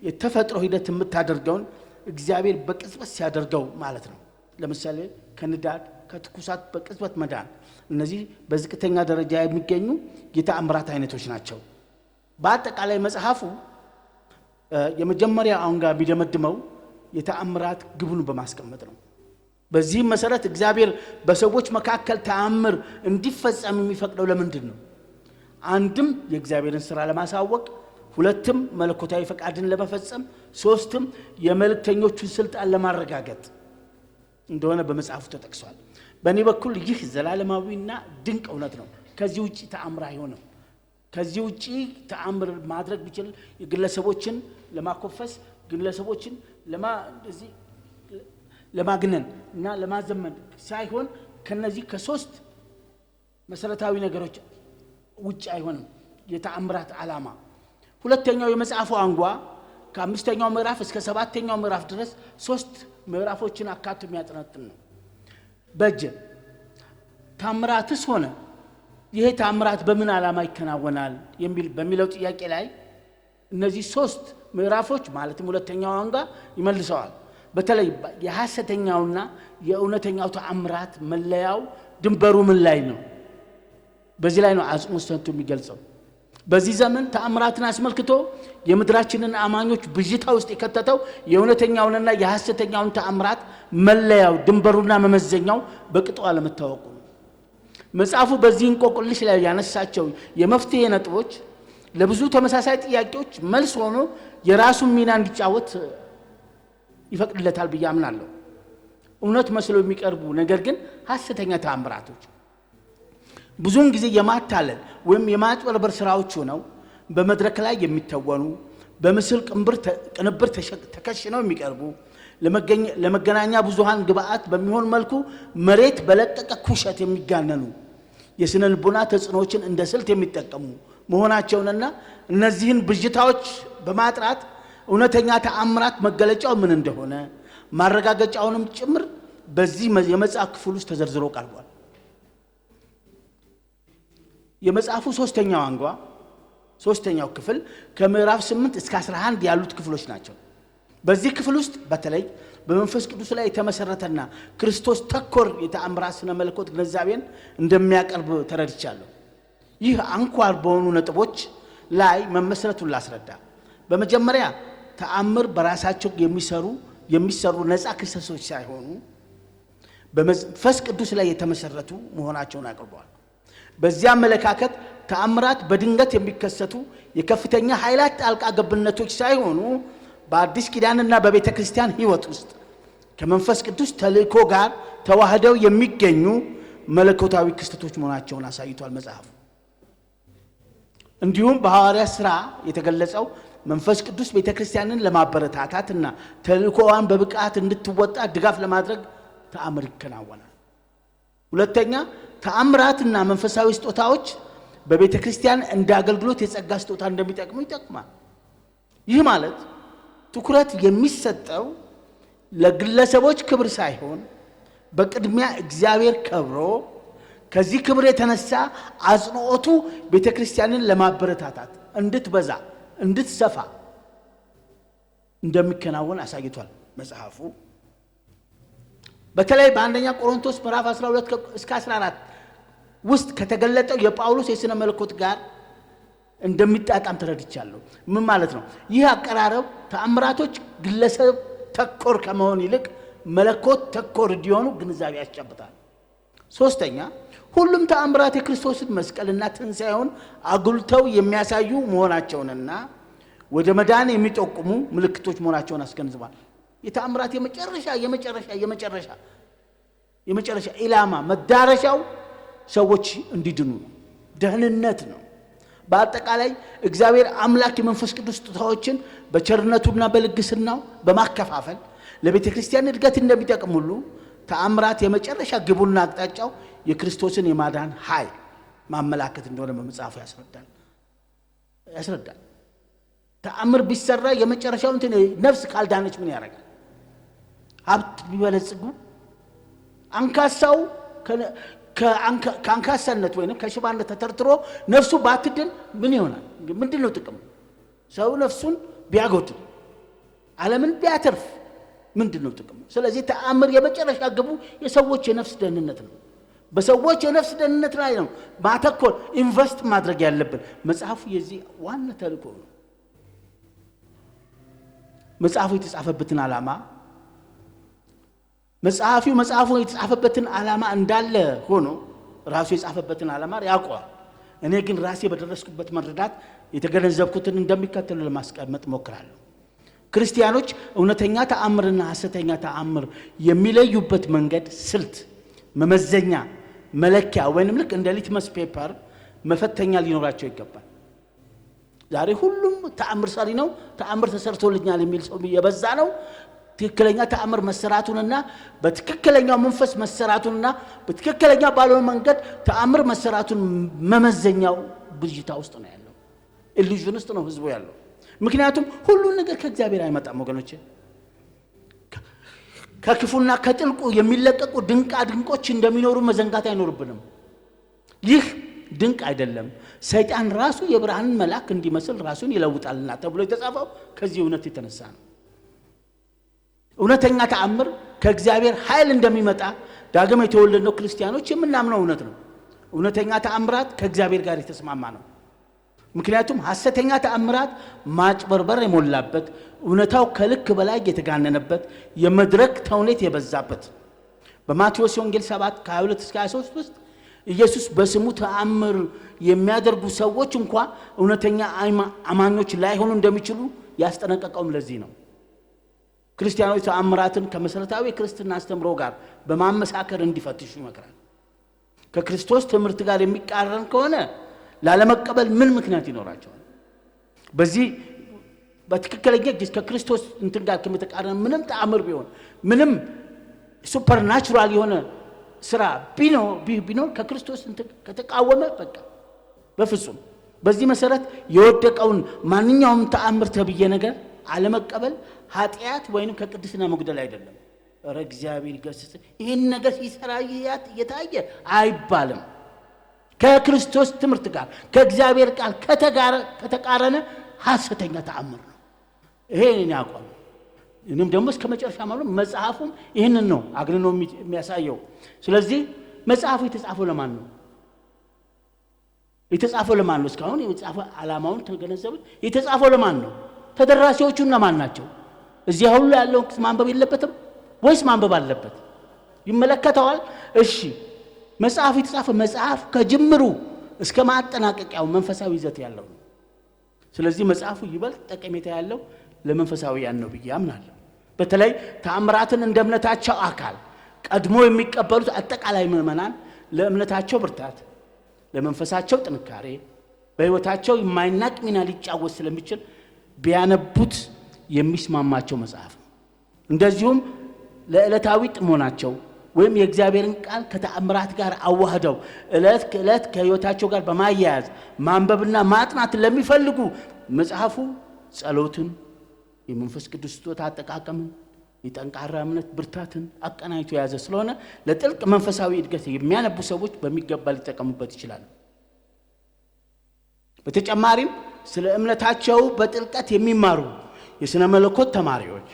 የተፈጥሮ ሂደት የምታደርገውን እግዚአብሔር በቅጽበት ሲያደርገው ማለት ነው። ለምሳሌ ከንዳድ ከትኩሳት በቅጽበት መዳን፣ እነዚህ በዝቅተኛ ደረጃ የሚገኙ የተአምራት አይነቶች ናቸው። በአጠቃላይ መጽሐፉ የመጀመሪያ አሁን ጋር ቢደመድመው የተአምራት ግቡን በማስቀመጥ ነው። በዚህም መሰረት እግዚአብሔር በሰዎች መካከል ተአምር እንዲፈጸም የሚፈቅደው ለምንድን ነው? አንድም የእግዚአብሔርን ሥራ ለማሳወቅ፣ ሁለትም መለኮታዊ ፈቃድን ለመፈጸም፣ ሶስትም የመልእክተኞቹን ስልጣን ለማረጋገጥ እንደሆነ በመጽሐፉ ተጠቅሷል። በእኔ በኩል ይህ ዘላለማዊና ድንቅ እውነት ነው። ከዚህ ውጪ ተአምር አይሆንም። ከዚህ ውጪ ተአምር ማድረግ ቢችል ግለሰቦችን ለማኮፈስ፣ ግለሰቦችን ለማግነን እና ለማዘመን ሳይሆን ከነዚህ ከሶስት መሰረታዊ ነገሮች ውጪ አይሆንም የተአምራት ዓላማ። ሁለተኛው የመጽሐፉ አንጓ ከ5ኛው ምዕራፍ እስከ 7ኛው ምዕራፍ ድረስ 3 ምዕራፎችን አካቶ የሚያጠነጥን ነው። በጀ ታምራትስ ሆነ ይሄ ታምራት በምን ዓላማ ይከናወናል በሚለው ጥያቄ ላይ እነዚህ 3 ምዕራፎች ማለትም ሁለተኛው አንጓ ይመልሰዋል። በተለይ የሐሰተኛውና የእውነተኛው ተአምራት መለያው ድንበሩ ምን ላይ ነው? በዚህ ላይ ነው አጽንዖት ሰጥቶ የሚገልጸው። በዚህ ዘመን ተአምራትን አስመልክቶ የምድራችንን አማኞች ብዥታ ውስጥ የከተተው የእውነተኛውንና የሐሰተኛውን ተአምራት መለያው ድንበሩና መመዘኛው በቅጡ አለመታወቁ ነው። መጽሐፉ በዚህ እንቆቅልሽ ላይ ያነሳቸው የመፍትሄ ነጥቦች ለብዙ ተመሳሳይ ጥያቄዎች መልስ ሆኖ የራሱን ሚና እንዲጫወት ይፈቅድለታል ብዬ አምናለሁ። እውነት መስለው የሚቀርቡ ነገር ግን ሐሰተኛ ተአምራቶች ብዙውን ጊዜ የማታለል ወይም የማጭበርበር ስራዎች ሆነው በመድረክ ላይ የሚተወኑ፣ በምስል ቅንብር ተከሽነው የሚቀርቡ፣ ለመገናኛ ብዙሃን ግብአት በሚሆን መልኩ መሬት በለቀቀ ኩሸት የሚጋነኑ የስነ ልቦና ተጽዕኖዎችን እንደ ስልት የሚጠቀሙ መሆናቸውንና እነዚህን ብዥታዎች በማጥራት እውነተኛ ተአምራት መገለጫው ምን እንደሆነ ማረጋገጫውንም ጭምር በዚህ የመጽሐፍ ክፍል ውስጥ ተዘርዝሮ ቀርቧል። የመጽሐፉ ሶስተኛው ክፍል ከምዕራፍ 8 እስከ 11 ያሉት ክፍሎች ናቸው። በዚህ ክፍል ውስጥ በተለይ በመንፈስ ቅዱስ ላይ የተመሰረተና ክርስቶስ ተኮር የተአምራት ስነ መለኮት ግንዛቤን እንደሚያቀርብ ተረድቻለሁ። ይህ አንኳር በሆኑ ነጥቦች ላይ መመስረቱን ላስረዳ። በመጀመሪያ ተአምር በራሳቸው የሚሰሩ ነፃ ክስተቶች ሳይሆኑ በመንፈስ ቅዱስ ላይ የተመሰረቱ መሆናቸውን አቅርበዋል። በዚያ አመለካከት ተአምራት በድንገት የሚከሰቱ የከፍተኛ ኃይላት ጣልቃ ገብነቶች ሳይሆኑ በአዲስ ኪዳንና በቤተ ክርስቲያን ሕይወት ውስጥ ከመንፈስ ቅዱስ ተልእኮ ጋር ተዋህደው የሚገኙ መለኮታዊ ክስተቶች መሆናቸውን አሳይቷል መጽሐፉ። እንዲሁም በሐዋርያት ሥራ የተገለጸው መንፈስ ቅዱስ ቤተ ክርስቲያንን ለማበረታታትና ተልእኮዋን በብቃት እንድትወጣ ድጋፍ ለማድረግ ተአምር ይከናወናል። ሁለተኛ ተአምራትና መንፈሳዊ ስጦታዎች በቤተ ክርስቲያን እንደ አገልግሎት የጸጋ ስጦታ እንደሚጠቅሙ ይጠቅማል። ይህ ማለት ትኩረት የሚሰጠው ለግለሰቦች ክብር ሳይሆን በቅድሚያ እግዚአብሔር ከብሮ ከዚህ ክብር የተነሳ አጽንዖቱ ቤተ ክርስቲያንን ለማበረታታት እንድትበዛ እንድትሰፋ እንደሚከናወን አሳይቷል መጽሐፉ። በተለይ በአንደኛ ቆሮንቶስ ምዕራፍ 12 እስከ 14 ውስጥ ከተገለጠው የጳውሎስ የሥነ መለኮት ጋር እንደሚጣጣም ተረድቻለሁ። ምን ማለት ነው? ይህ አቀራረብ ተአምራቶች ግለሰብ ተኮር ከመሆን ይልቅ መለኮት ተኮር እንዲሆኑ ግንዛቤ ያስጨብጣል። ሶስተኛ ሁሉም ተአምራት የክርስቶስን መስቀልና ትንሣኤውን አጉልተው የሚያሳዩ መሆናቸውንና ወደ መዳን የሚጠቁሙ ምልክቶች መሆናቸውን አስገንዝቧል። የተአምራት የመጨረሻ ኢላማ መዳረሻው ሰዎች እንዲድኑ ነው፣ ደህንነት ነው። በአጠቃላይ እግዚአብሔር አምላክ የመንፈስ ቅዱስ ስጦታዎችን በቸርነቱና በልግስናው በማከፋፈል ለቤተ ክርስቲያን እድገት እንደሚጠቅም ሁሉ ተአምራት የመጨረሻ ግቡና አቅጣጫው የክርስቶስን የማዳን ኃይል ማመላከት እንደሆነ በመጽሐፉ ያስረዳል። ተአምር ቢሰራ የመጨረሻው ነፍስ ካልዳነች ምን ያደርጋል? ሀብት ቢበለጽጉ አንካሳው ከአንካሳነት ወይንም ከሽባነት ተተርትሮ ነፍሱ ባትድን ምን ይሆናል? ምንድነው ጥቅም? ሰው ነፍሱን ቢያጎድል ዓለምን ቢያተርፍ ምንድነው ጥቅም? ስለዚህ ተአምር የመጨረሻ ግቡ የሰዎች የነፍስ ደህንነት ነው። በሰዎች የነፍስ ደህንነት ላይ ነው ማተኮር ኢንቨስት ማድረግ ያለብን። መጽሐፉ የዚህ ዋና ተልእኮ ነው። መጽሐፉ የተጻፈበትን ዓላማ መጽሐፉ የተጻፈበትን ዓላማ እንዳለ ሆኖ ራሱ የጻፈበትን ዓላማ ያውቀዋል። እኔ ግን ራሴ በደረስኩበት መረዳት የተገነዘብኩትን እንደሚከተሉ ለማስቀመጥ ሞክራለሁ። ክርስቲያኖች እውነተኛ ተአምርና ሐሰተኛ ተአምር የሚለዩበት መንገድ፣ ስልት፣ መመዘኛ፣ መለኪያ ወይንም ልክ እንደ ሊትመስ ፔፐር መፈተኛ ሊኖራቸው ይገባል። ዛሬ ሁሉም ተአምር ሰሪ ነው፣ ተአምር ተሰርቶልኛል የሚል ሰው የበዛ ነው። ትክክለኛ ተአምር መሰራቱንና በትክክለኛው መንፈስ መሰራቱንና በትክክለኛ ባልሆነ መንገድ ተአምር መሰራቱን መመዘኛው ብዥታ ውስጥ ነው ያለው። ኢሉዥን ውስጥ ነው ህዝቡ ያለው። ምክንያቱም ሁሉን ነገር ከእግዚአብሔር አይመጣም ወገኖቼ። ከክፉና ከጥልቁ የሚለቀቁ ድንቃ ድንቆች እንደሚኖሩ መዘንጋት አይኖርብንም። ይህ ድንቅ አይደለም። ሰይጣን ራሱ የብርሃንን መልአክ እንዲመስል ራሱን ይለውጣልና ተብሎ የተጻፈው ከዚህ እውነት የተነሳ ነው። እውነተኛ ተአምር ከእግዚአብሔር ኃይል እንደሚመጣ ዳግም የተወለድነው ክርስቲያኖች የምናምነው እውነት ነው። እውነተኛ ተአምራት ከእግዚአብሔር ጋር የተስማማ ነው። ምክንያቱም ሐሰተኛ ተአምራት ማጭበርበር የሞላበት፣ እውነታው ከልክ በላይ የተጋነነበት፣ የመድረክ ተውኔት የበዛበት። በማቴዎስ ወንጌል 7:22-23 ውስጥ ኢየሱስ በስሙ ተአምር የሚያደርጉ ሰዎች እንኳን እውነተኛ አማኞች ላይሆኑ እንደሚችሉ ያስጠነቀቀውም ለዚህ ነው። ክርስቲያኖች ተአምራትን ከመሰረታዊ ክርስትና አስተምሮ ጋር በማመሳከር እንዲፈትሹ ይመክራል። ከክርስቶስ ትምህርት ጋር የሚቃረን ከሆነ ላለመቀበል ምን ምክንያት ይኖራቸዋል? በዚህ በትክክለኛ ከክርስቶስ እንትን ጋር ከመተቃረን ምንም ተአምር ቢሆን ምንም ሱፐርናቹራል የሆነ ስራ ቢኖር ከክርስቶስ እንትን ከተቃወመ በቃ በፍጹም በዚህ መሰረት የወደቀውን ማንኛውም ተአምር ተብዬ ነገር አለመቀበል ኃጢአት ወይንም ከቅድስና መጉደል አይደለም። ኧረ እግዚአብሔር ይገስጽ። ይህን ነገር ሲሰራ የታየ አይባልም። ከክርስቶስ ትምህርት ጋር ከእግዚአብሔር ቃል ከተቃረነ ሐሰተኛ ተአምር ነው። ይሄን ያውቃል። እኔም ደግሞ እስከ መጨረሻ ማለት መጽሐፉም ይህንን ነው አግንኖ የሚያሳየው። ስለዚህ መጽሐፉ የተጻፈው ለማን ነው? የተጻፈው ለማን ነው? እስካሁን የተጻፈው ዓላማውን ተገነዘቡት። የተጻፈው ለማን ነው? ተደራሲዎቹ እነማን ናቸው? እዚህ ሁሉ ያለው ማንበብ የለበትም ወይስ ማንበብ አለበት? ይመለከተዋል። እሺ መጽሐፍ የተጻፈ መጽሐፍ ከጅምሩ እስከ ማጠናቀቂያው መንፈሳዊ ይዘት ያለው ነው። ስለዚህ መጽሐፉ ይበልጥ ጠቀሜታ ያለው ለመንፈሳዊያን ነው ብዬ አምናለሁ። በተለይ ተአምራትን እንደ እምነታቸው አካል ቀድሞ የሚቀበሉት አጠቃላይ ምዕመናን ለእምነታቸው ብርታት፣ ለመንፈሳቸው ጥንካሬ፣ በሕይወታቸው የማይናቅ ሚና ሊጫወት ስለሚችል ቢያነቡት የሚስማማቸው መጽሐፍ ነው። እንደዚሁም ለዕለታዊ ጥሞናቸው ወይም የእግዚአብሔርን ቃል ከተአምራት ጋር አዋህደው ዕለት ከዕለት ከሕይወታቸው ጋር በማያያዝ ማንበብና ማጥናት ለሚፈልጉ መጽሐፉ ጸሎትን፣ የመንፈስ ቅዱስ ስጦታ አጠቃቀምን፣ የጠንካራ እምነት ብርታትን አቀናጅቶ የያዘ ስለሆነ ለጥልቅ መንፈሳዊ እድገት የሚያነቡ ሰዎች በሚገባ ሊጠቀሙበት ይችላሉ። በተጨማሪም ስለ እምነታቸው በጥልቀት የሚማሩ የሥነ መለኮት ተማሪዎች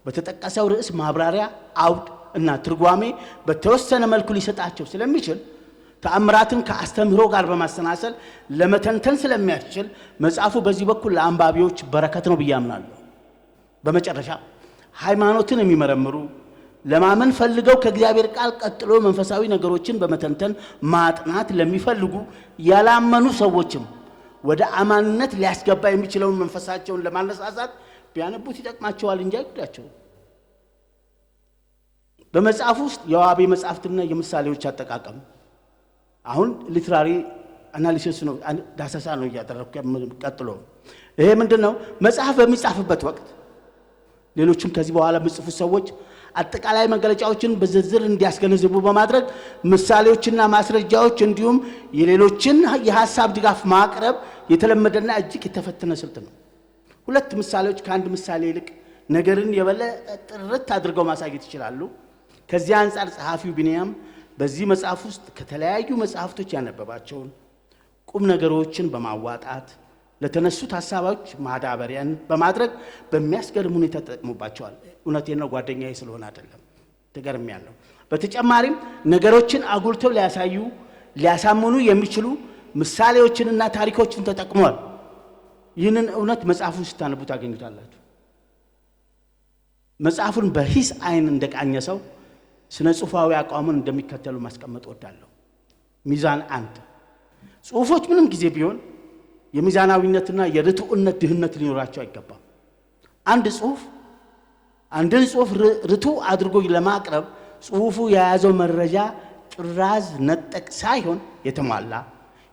በተጠቀሰው ርዕስ ማብራሪያ፣ አውድ እና ትርጓሜ በተወሰነ መልኩ ሊሰጣቸው ስለሚችል ተአምራትን ከአስተምህሮ ጋር በማሰናሰል ለመተንተን ስለሚያስችል መጽሐፉ በዚህ በኩል ለአንባቢዎች በረከት ነው ብዬ አምናለሁ። በመጨረሻ ሃይማኖትን የሚመረምሩ ለማመን ፈልገው ከእግዚአብሔር ቃል ቀጥሎ መንፈሳዊ ነገሮችን በመተንተን ማጥናት ለሚፈልጉ ያላመኑ ሰዎችም ወደ አማንነት ሊያስገባ የሚችለውን መንፈሳቸውን ለማነሳሳት ቢያነቡት ይጠቅማቸዋል እንጂ አይጎዳቸውም። በመጽሐፍ ውስጥ የዋቢ መጽሐፍትና የምሳሌዎች አጠቃቀም አሁን ሊትራሪ አናሊሲስ ነው፣ ዳሰሳ ነው እያደረኩ ቀጥሎ። ይሄ ምንድነው? መጽሐፍ በሚጻፍበት ወቅት ሌሎችም ከዚህ በኋላ የሚጽፉ ሰዎች አጠቃላይ መገለጫዎችን በዝርዝር እንዲያስገነዝቡ በማድረግ ምሳሌዎችና ማስረጃዎች እንዲሁም የሌሎችን የሐሳብ ድጋፍ ማቅረብ የተለመደና እጅግ የተፈተነ ስልት ነው። ሁለት ምሳሌዎች ከአንድ ምሳሌ ይልቅ ነገርን የበለጠ ጥርት አድርገው ማሳየት ይችላሉ። ከዚህ አንጻር ጸሐፊው ቢንያም በዚህ መጽሐፍ ውስጥ ከተለያዩ መጽሐፍቶች ያነበባቸውን ቁም ነገሮችን በማዋጣት ለተነሱት ሐሳቦች ማዳበሪያን በማድረግ በሚያስገርም ሁኔታ ተጠቅሞባቸዋል። እውነቴን ነው፣ ጓደኛዬ ስለሆነ አይደለም፣ ተገርሜያለሁ። በተጨማሪም ነገሮችን አጉልተው ሊያሳምኑ የሚችሉ ምሳሌዎችንና ታሪኮችን ተጠቅሟል። ይህንን እውነት መጽሐፉን ስታነቡ ታገኙታላችሁ። መጽሐፉን በሂስ አይን እንደቃኘ ሰው ስነ ጽሑፋዊ አቋሙን እንደሚከተሉ ማስቀመጥ ወዳለሁ። ሚዛን 1 ጽሑፎች ምንም ጊዜ ቢሆን የሚዛናዊነትና የርቱዕነት ድህነት ሊኖራቸው አይገባም። አንድን ጽሑፍ ርቱዕ አድርጎ ለማቅረብ ጽሑፉ የያዘው መረጃ ጥራዝ ነጠቅ ሳይሆን የተሟላ፣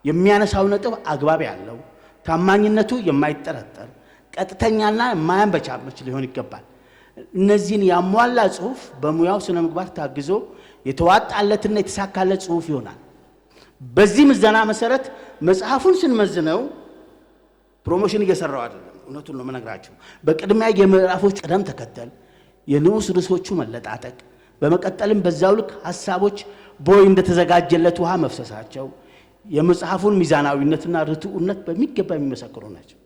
የሚያነሳው ነጥብ አግባብ ያለው፣ ታማኝነቱ የማይጠረጠር፣ ቀጥተኛና የማያንበቻበች ሊሆን ይገባል። እነዚህን ያሟላ ጽሑፍ በሙያው ስነ ምግባር ታግዞ የተዋጣለትና የተሳካለት ጽሑፍ ይሆናል። በዚህ ምዘና መሰረት መጽሐፉን ስንመዝነው ፕሮሞሽን እየሰራው አይደለም፣ እውነቱን ነው የምነግራችሁ። በቅድሚያ የምዕራፎች ቅደም ተከተል፣ የንዑስ ርዕሶቹ መለጣጠቅ፣ በመቀጠልም በዛው ልክ ሐሳቦች ቦይ እንደተዘጋጀለት ውሃ መፍሰሳቸው የመጽሐፉን ሚዛናዊነትና ርቱዕነት በሚገባ የሚመሰክሩ ናቸው።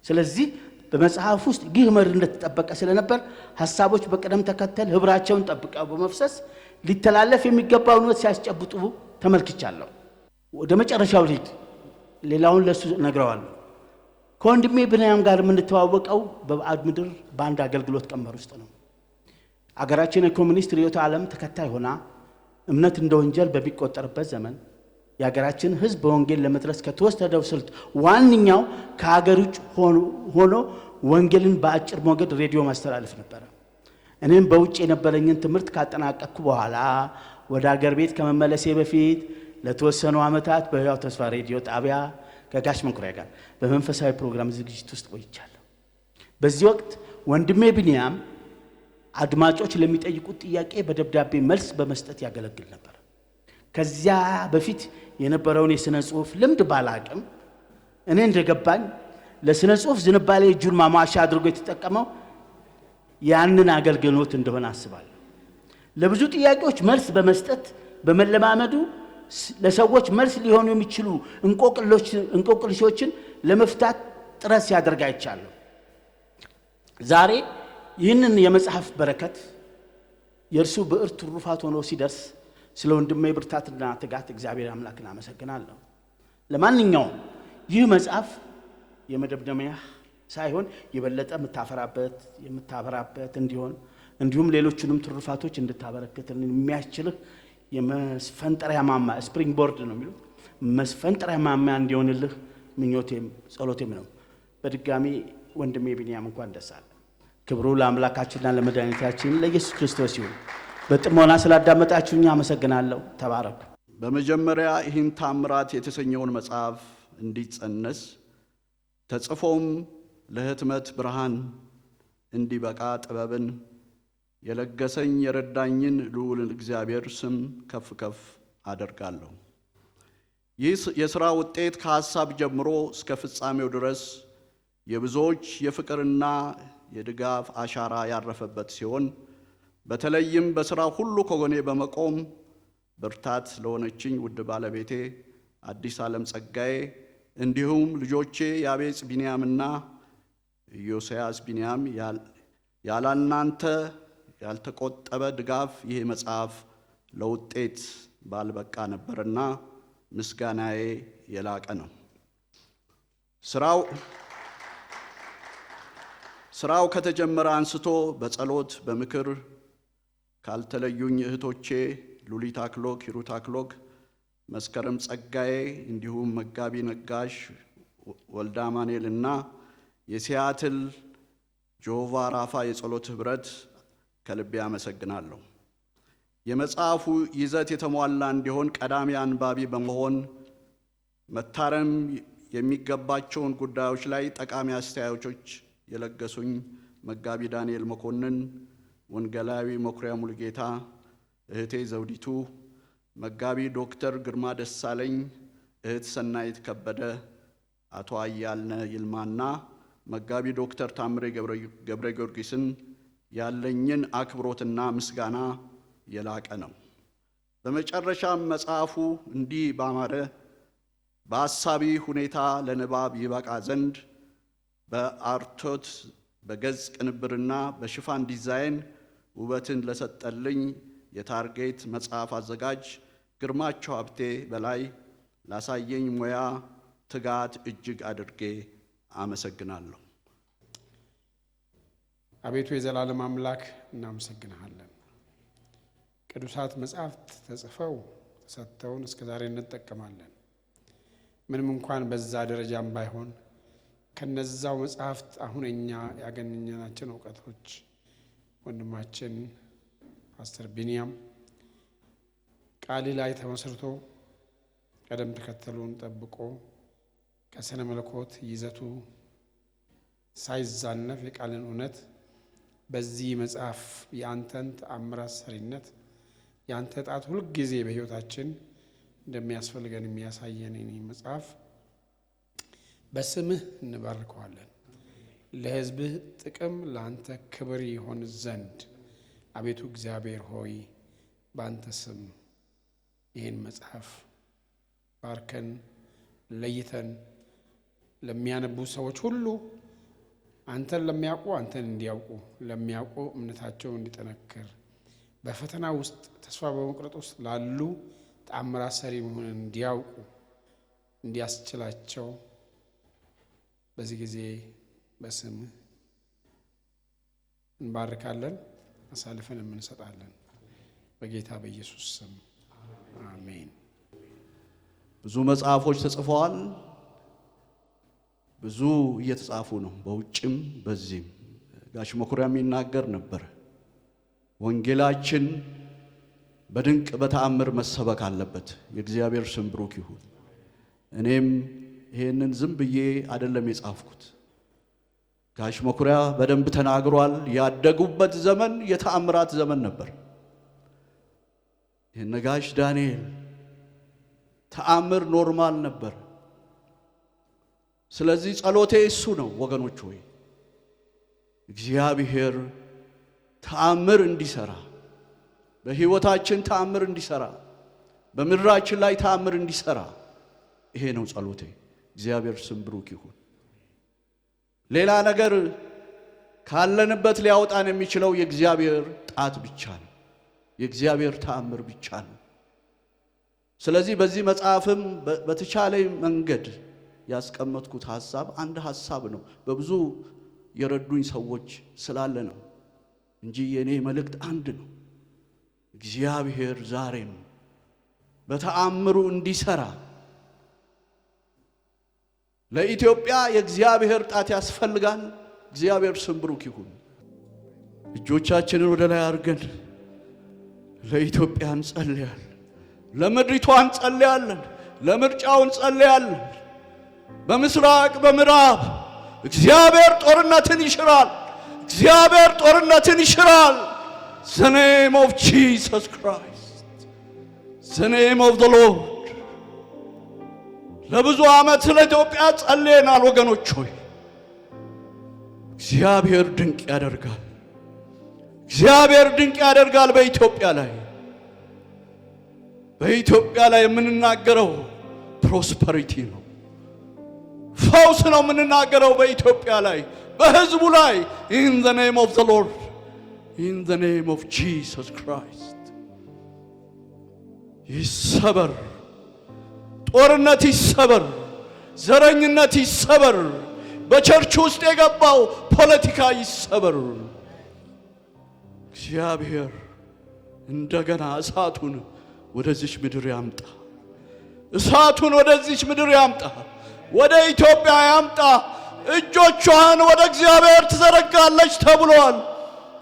ስለዚህ በመጽሐፍ ውስጥ ይህ መርህ እንደተጠበቀ ስለነበር ሐሳቦች በቅደም ተከተል ህብራቸውን ጠብቀው በመፍሰስ ሊተላለፍ የሚገባው እውነት ሲያስጨብጡ ተመልክቻለሁ። ወደ መጨረሻው ልሂድ። ሌላውን ለሱ ነግረዋለሁ። ከወንድሜ ብንያም ጋር የምንተዋወቀው በባዕድ ምድር በአንድ አገልግሎት ቀመር ውስጥ ነው። አገራችን የኮሙኒስት ርዕዮተ ዓለም ተከታይ ሆና እምነት እንደ ወንጀል በሚቆጠርበት ዘመን የሀገራችን ህዝብ በወንጌል ለመድረስ ከተወሰደው ስልት ዋንኛው ከሀገር ውጭ ሆኖ ወንጌልን በአጭር ሞገድ ሬዲዮ ማስተላለፍ ነበረ። እኔም በውጭ የነበረኝን ትምህርት ካጠናቀቅኩ በኋላ ወደ ሀገር ቤት ከመመለሴ በፊት ለተወሰኑ ዓመታት በሕያው ተስፋ ሬዲዮ ጣቢያ ከጋሽ መንኩሪያ ጋር በመንፈሳዊ ፕሮግራም ዝግጅት ውስጥ ቆይቻለሁ። በዚህ ወቅት ወንድሜ ብንያም አድማጮች ለሚጠይቁት ጥያቄ በደብዳቤ መልስ በመስጠት ያገለግል ነበር። ከዚያ በፊት የነበረውን የሥነ ጽሑፍ ልምድ ባላቅም እኔ እንደገባኝ ለሥነ ጽሑፍ ዝንባሌ እጁን ማሟሻ አድርጎ የተጠቀመው ያንን አገልግሎት እንደሆነ አስባለሁ። ለብዙ ጥያቄዎች መልስ በመስጠት በመለማመዱ ለሰዎች መልስ ሊሆኑ የሚችሉ እንቆቅልሾችን ለመፍታት ጥረት ሲያደርግ አይቻለሁ። ዛሬ ይህንን የመጽሐፍ በረከት የእርሱ ብዕር ትሩፋት ሆኖ ሲደርስ ስለ ወንድሜ ብርታትና ትጋት እግዚአብሔር አምላክን አመሰግናለሁ። ለማንኛውም ይህ መጽሐፍ የመደምደሚያ ሳይሆን የበለጠ የምታፈራበት እንዲሆን እንዲሁም ሌሎችንም ትሩፋቶች እንድታበረክትን የሚያስችልህ የመስፈንጠሪያ ማማ ስፕሪንግ ቦርድ ነው የሚሉት መስፈንጠሪያ ማማ እንዲሆንልህ ምኞቴም ጸሎቴም ነው። በድጋሚ ወንድሜ ብንያም እንኳን ደስ አለ። ክብሩ ለአምላካችንና ለመድኃኒታችን ለኢየሱስ ክርስቶስ ይሁን። በጥሞና ስላዳመጣችሁኝ አመሰግናለሁ። ተባረኩ። በመጀመሪያ ይህን ታምራት የተሰኘውን መጽሐፍ እንዲጸነስ ተጽፎም ለህትመት ብርሃን እንዲበቃ ጥበብን የለገሰኝ የረዳኝን ልዑልን እግዚአብሔር ስም ከፍ ከፍ አደርጋለሁ። ይህ የሥራ ውጤት ከሐሳብ ጀምሮ እስከ ፍጻሜው ድረስ የብዙዎች የፍቅርና የድጋፍ አሻራ ያረፈበት ሲሆን በተለይም በሥራ ሁሉ ከጎኔ በመቆም ብርታት ለሆነችኝ ውድ ባለቤቴ አዲስ ዓለም ጸጋዬ እንዲሁም ልጆቼ ያቤጽ ቢንያምና ዮሴያስ ቢንያም ያላናንተ ያልተቆጠበ ድጋፍ ይህ መጽሐፍ ለውጤት ባልበቃ ነበርና ምስጋናዬ የላቀ ነው። ስራው ከተጀመረ አንስቶ በጸሎት በምክር ካልተለዩኝ እህቶቼ ሉሊት አክሎግ፣ ሂሩት አክሎግ፣ መስከረም ጸጋዬ እንዲሁም መጋቢ ነጋሽ ወልዳ ማኔልና የሲያትል ጆቫ ራፋ የጸሎት ህብረት ከልቤ አመሰግናለሁ። የመጽሐፉ ይዘት የተሟላ እንዲሆን ቀዳሚ አንባቢ በመሆን መታረም የሚገባቸውን ጉዳዮች ላይ ጠቃሚ አስተያየቶች የለገሱኝ መጋቢ ዳንኤል መኮንን፣ ወንጌላዊ መኩሪያ ሙሉጌታ፣ እህቴ ዘውዲቱ፣ መጋቢ ዶክተር ግርማ ደሳለኝ፣ እህት ሰናይት ከበደ፣ አቶ አያልነ ይልማና መጋቢ ዶክተር ታምሬ ገብረ ጊዮርጊስን ያለኝን አክብሮትና ምስጋና የላቀ ነው። በመጨረሻም መጽሐፉ እንዲህ ባማረ በአሳቢ ሁኔታ ለንባብ ይበቃ ዘንድ በአርቶት በገጽ ቅንብርና በሽፋን ዲዛይን ውበትን ለሰጠልኝ የታርጌት መጽሐፍ አዘጋጅ ግርማቸው ሀብቴ በላይ ላሳየኝ ሙያ ትጋት እጅግ አድርጌ አመሰግናለሁ። አቤቱ የዘላለም አምላክ እናመሰግንሃለን። ቅዱሳት መጻሕፍት ተጽፈው ተሰጥተውን እስከ ዛሬ እንጠቀማለን። ምንም እንኳን በዛ ደረጃም ባይሆን ከነዛው መጻሕፍት አሁን እኛ ያገኘናቸው ዕውቀቶች ወንድማችን ፓስተር ቢንያም ቃል ላይ ተመስርቶ ቀደም ተከተሉን ጠብቆ ከስነ መለኮት ይዘቱ ሳይዛነፍ የቃልን እውነት በዚህ መጽሐፍ የአንተን ተአምራት ሰሪነት የአንተ ጣት ሁልጊዜ በሕይወታችን እንደሚያስፈልገን የሚያሳየን መጽሐፍ በስምህ እንባርከዋለን። ለሕዝብህ ጥቅም ለአንተ ክብር ይሆን ዘንድ አቤቱ እግዚአብሔር ሆይ በአንተ ስም ይህን መጽሐፍ ባርከን ለይተን ለሚያነቡ ሰዎች ሁሉ አንተን ለሚያውቁ አንተን እንዲያውቁ፣ ለሚያውቁ እምነታቸው እንዲጠነክር፣ በፈተና ውስጥ ተስፋ በመቁረጥ ውስጥ ላሉ ተአምራት ሰሪ መሆንን እንዲያውቁ እንዲያስችላቸው በዚህ ጊዜ በስም እንባርካለን፣ አሳልፈን እንሰጣለን። በጌታ በኢየሱስ ስም አሜን። ብዙ መጽሐፎች ተጽፈዋል። ብዙ እየተጻፉ ነው፣ በውጭም በዚህም። ጋሽ መኩሪያ የሚናገር ነበር፣ ወንጌላችን በድንቅ በተአምር መሰበክ አለበት። የእግዚአብሔር ስም ብሩክ ይሁን። እኔም ይሄንን ዝም ብዬ አይደለም የጻፍኩት። ጋሽ መኩሪያ በደንብ ተናግሯል። ያደጉበት ዘመን የተአምራት ዘመን ነበር። የነጋሽ ዳንኤል ተአምር ኖርማል ነበር። ስለዚህ ጸሎቴ እሱ ነው ወገኖች ሆይ እግዚአብሔር ተአምር እንዲሰራ፣ በሕይወታችን ተአምር እንዲሰራ፣ በምድራችን ላይ ተአምር እንዲሰራ፣ ይሄ ነው ጸሎቴ። እግዚአብሔር ስም ብሩክ ይሁን። ሌላ ነገር ካለንበት ሊያወጣን የሚችለው የእግዚአብሔር ጣት ብቻ ነው፣ የእግዚአብሔር ተአምር ብቻ ነው። ስለዚህ በዚህ መጽሐፍም በተቻለ መንገድ ያስቀመጥኩት ሐሳብ አንድ ሐሳብ ነው። በብዙ የረዱኝ ሰዎች ስላለ ነው እንጂ የኔ መልእክት አንድ ነው። እግዚአብሔር ዛሬም በተአምሩ እንዲሰራ ለኢትዮጵያ የእግዚአብሔር ጣት ያስፈልጋል። እግዚአብሔር ስም ብሩክ ይሁን። እጆቻችንን ወደ ላይ አድርገን ለኢትዮጵያ እንጸልያለን፣ ለምድሪቷ እንጸልያለን፣ ለምርጫው እንጸልያለን። በምስራቅ በምዕራብ እግዚአብሔር ጦርነትን ይሽራል። እግዚአብሔር ጦርነትን ይሽራል። The name of Jesus Christ, the name of the Lord። ለብዙ ዓመት ስለ ኢትዮጵያ ጸልየናል ወገኖች ሆይ እግዚአብሔር ድንቅ ያደርጋል። እግዚአብሔር ድንቅ ያደርጋል በኢትዮጵያ ላይ። በኢትዮጵያ ላይ የምንናገረው ፕሮስፐሪቲ ነው፣ ፈውስ ነው የምንናገረው በኢትዮጵያ ላይ፣ በሕዝቡ ላይ። in the name of the Lord, in the name of Jesus Christ። ይሰበር፣ ጦርነት ይሰበር፣ ዘረኝነት ይሰበር፣ በቸርች ውስጥ የገባው ፖለቲካ ይሰበር። እግዚአብሔር እንደገና እሳቱን ወደዚች ምድር ያምጣ፣ እሳቱን ወደዚች ምድር ያምጣ፣ ወደ ኢትዮጵያ ያምጣ። እጆቿን ወደ እግዚአብሔር ትዘረጋለች ተብሏል።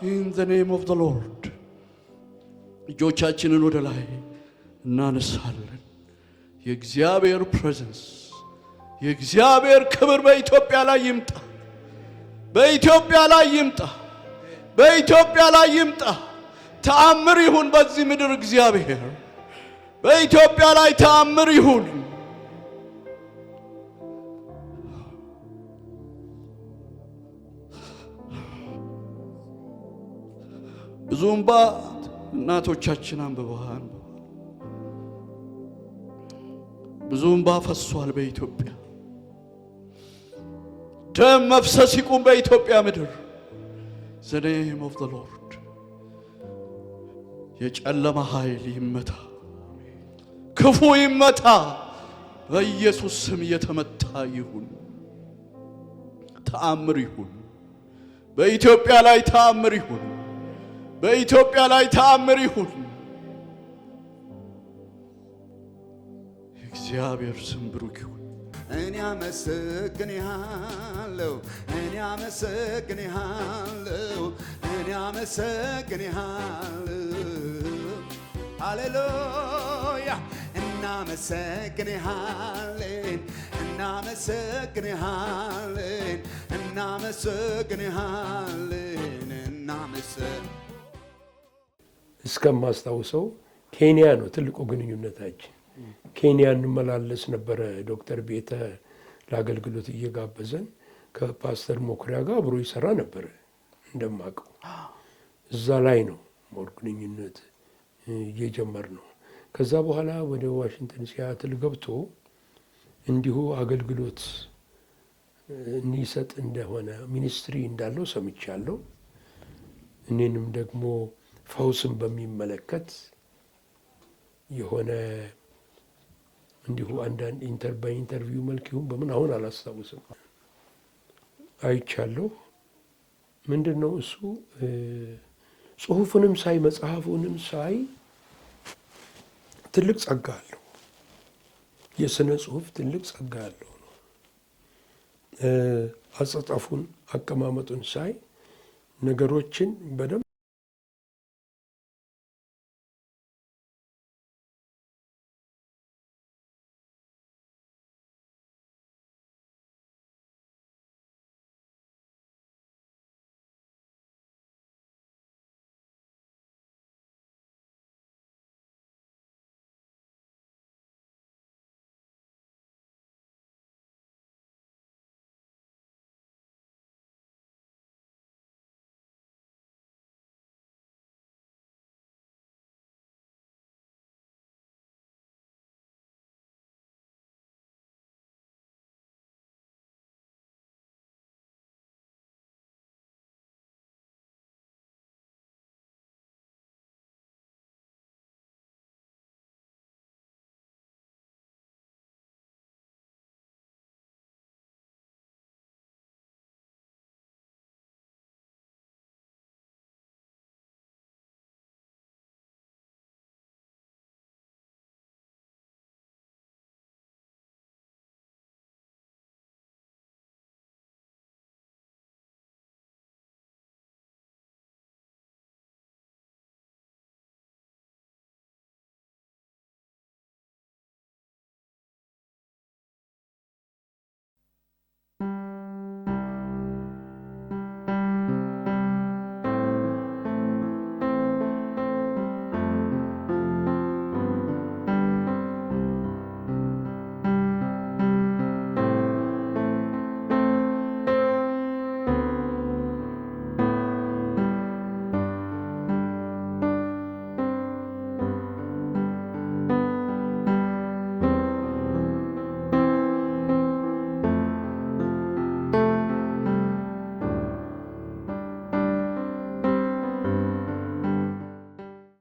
in the name of the Lord። እጆቻችንን ወደ ላይ እናነሳለን። የእግዚአብሔር ፕሬዘንስ፣ የእግዚአብሔር ክብር በኢትዮጵያ ላይ ይምጣ፣ በኢትዮጵያ ላይ ይምጣ፣ በኢትዮጵያ ላይ ይምጣ። ተአምር ይሁን በዚህ ምድር። እግዚአብሔር በኢትዮጵያ ላይ ተአምር ይሁን። ብዙ እንባ እናቶቻችን አንብበዋል። ብዙ እንባ ፈሷል በኢትዮጵያ። ደም መፍሰስ ይቁም በኢትዮጵያ ምድር። the name of the Lord። የጨለማ ኃይል ይመታ፣ ክፉ ይመታ፣ በኢየሱስ ስም የተመታ ይሁን። ተአምር ይሁን፣ በኢትዮጵያ ላይ ተአምር ይሁን። በኢትዮጵያ ላይ ተአምር ይሁን። እግዚአብሔር ስም ብሩክ ይሁን። እኔ አመሰግንሃለሁ፣ እኔ አመሰግንሃለሁ፣ እኔ አመሰግንሃለሁ። ሃሌሉያ እናመሰግንሃለን፣ እናመሰግንሃለን፣ እናመሰግንሃለን፣ እስከማስታውሰው ኬንያ ነው ትልቁ ግንኙነታችን። ኬንያ እንመላለስ ነበረ። ዶክተር ቤተ ለአገልግሎት እየጋበዘን ከፓስተር ሞኩሪያ ጋር አብሮ ይሰራ ነበረ እንደማውቀው። እዛ ላይ ነው ሞር ግንኙነት እየጀመር ነው። ከዛ በኋላ ወደ ዋሽንግተን ሲያትል ገብቶ እንዲሁ አገልግሎት እንዲሰጥ እንደሆነ ሚኒስትሪ እንዳለው ሰምቻለሁ። እኔንም ደግሞ ፈውስን በሚመለከት የሆነ እንዲሁ አንዳንድ በኢንተርቪው መልክ ይሁን በምን አሁን አላስታውስም አይቻለሁ። ምንድን ነው እሱ ጽሁፉንም ሳይ መጽሐፉንም ሳይ ትልቅ ጸጋ አለው። የስነ ጽሁፍ ትልቅ ጸጋ አለው ነው። አጻጻፉን አቀማመጡን ሳይ ነገሮችን በደንብ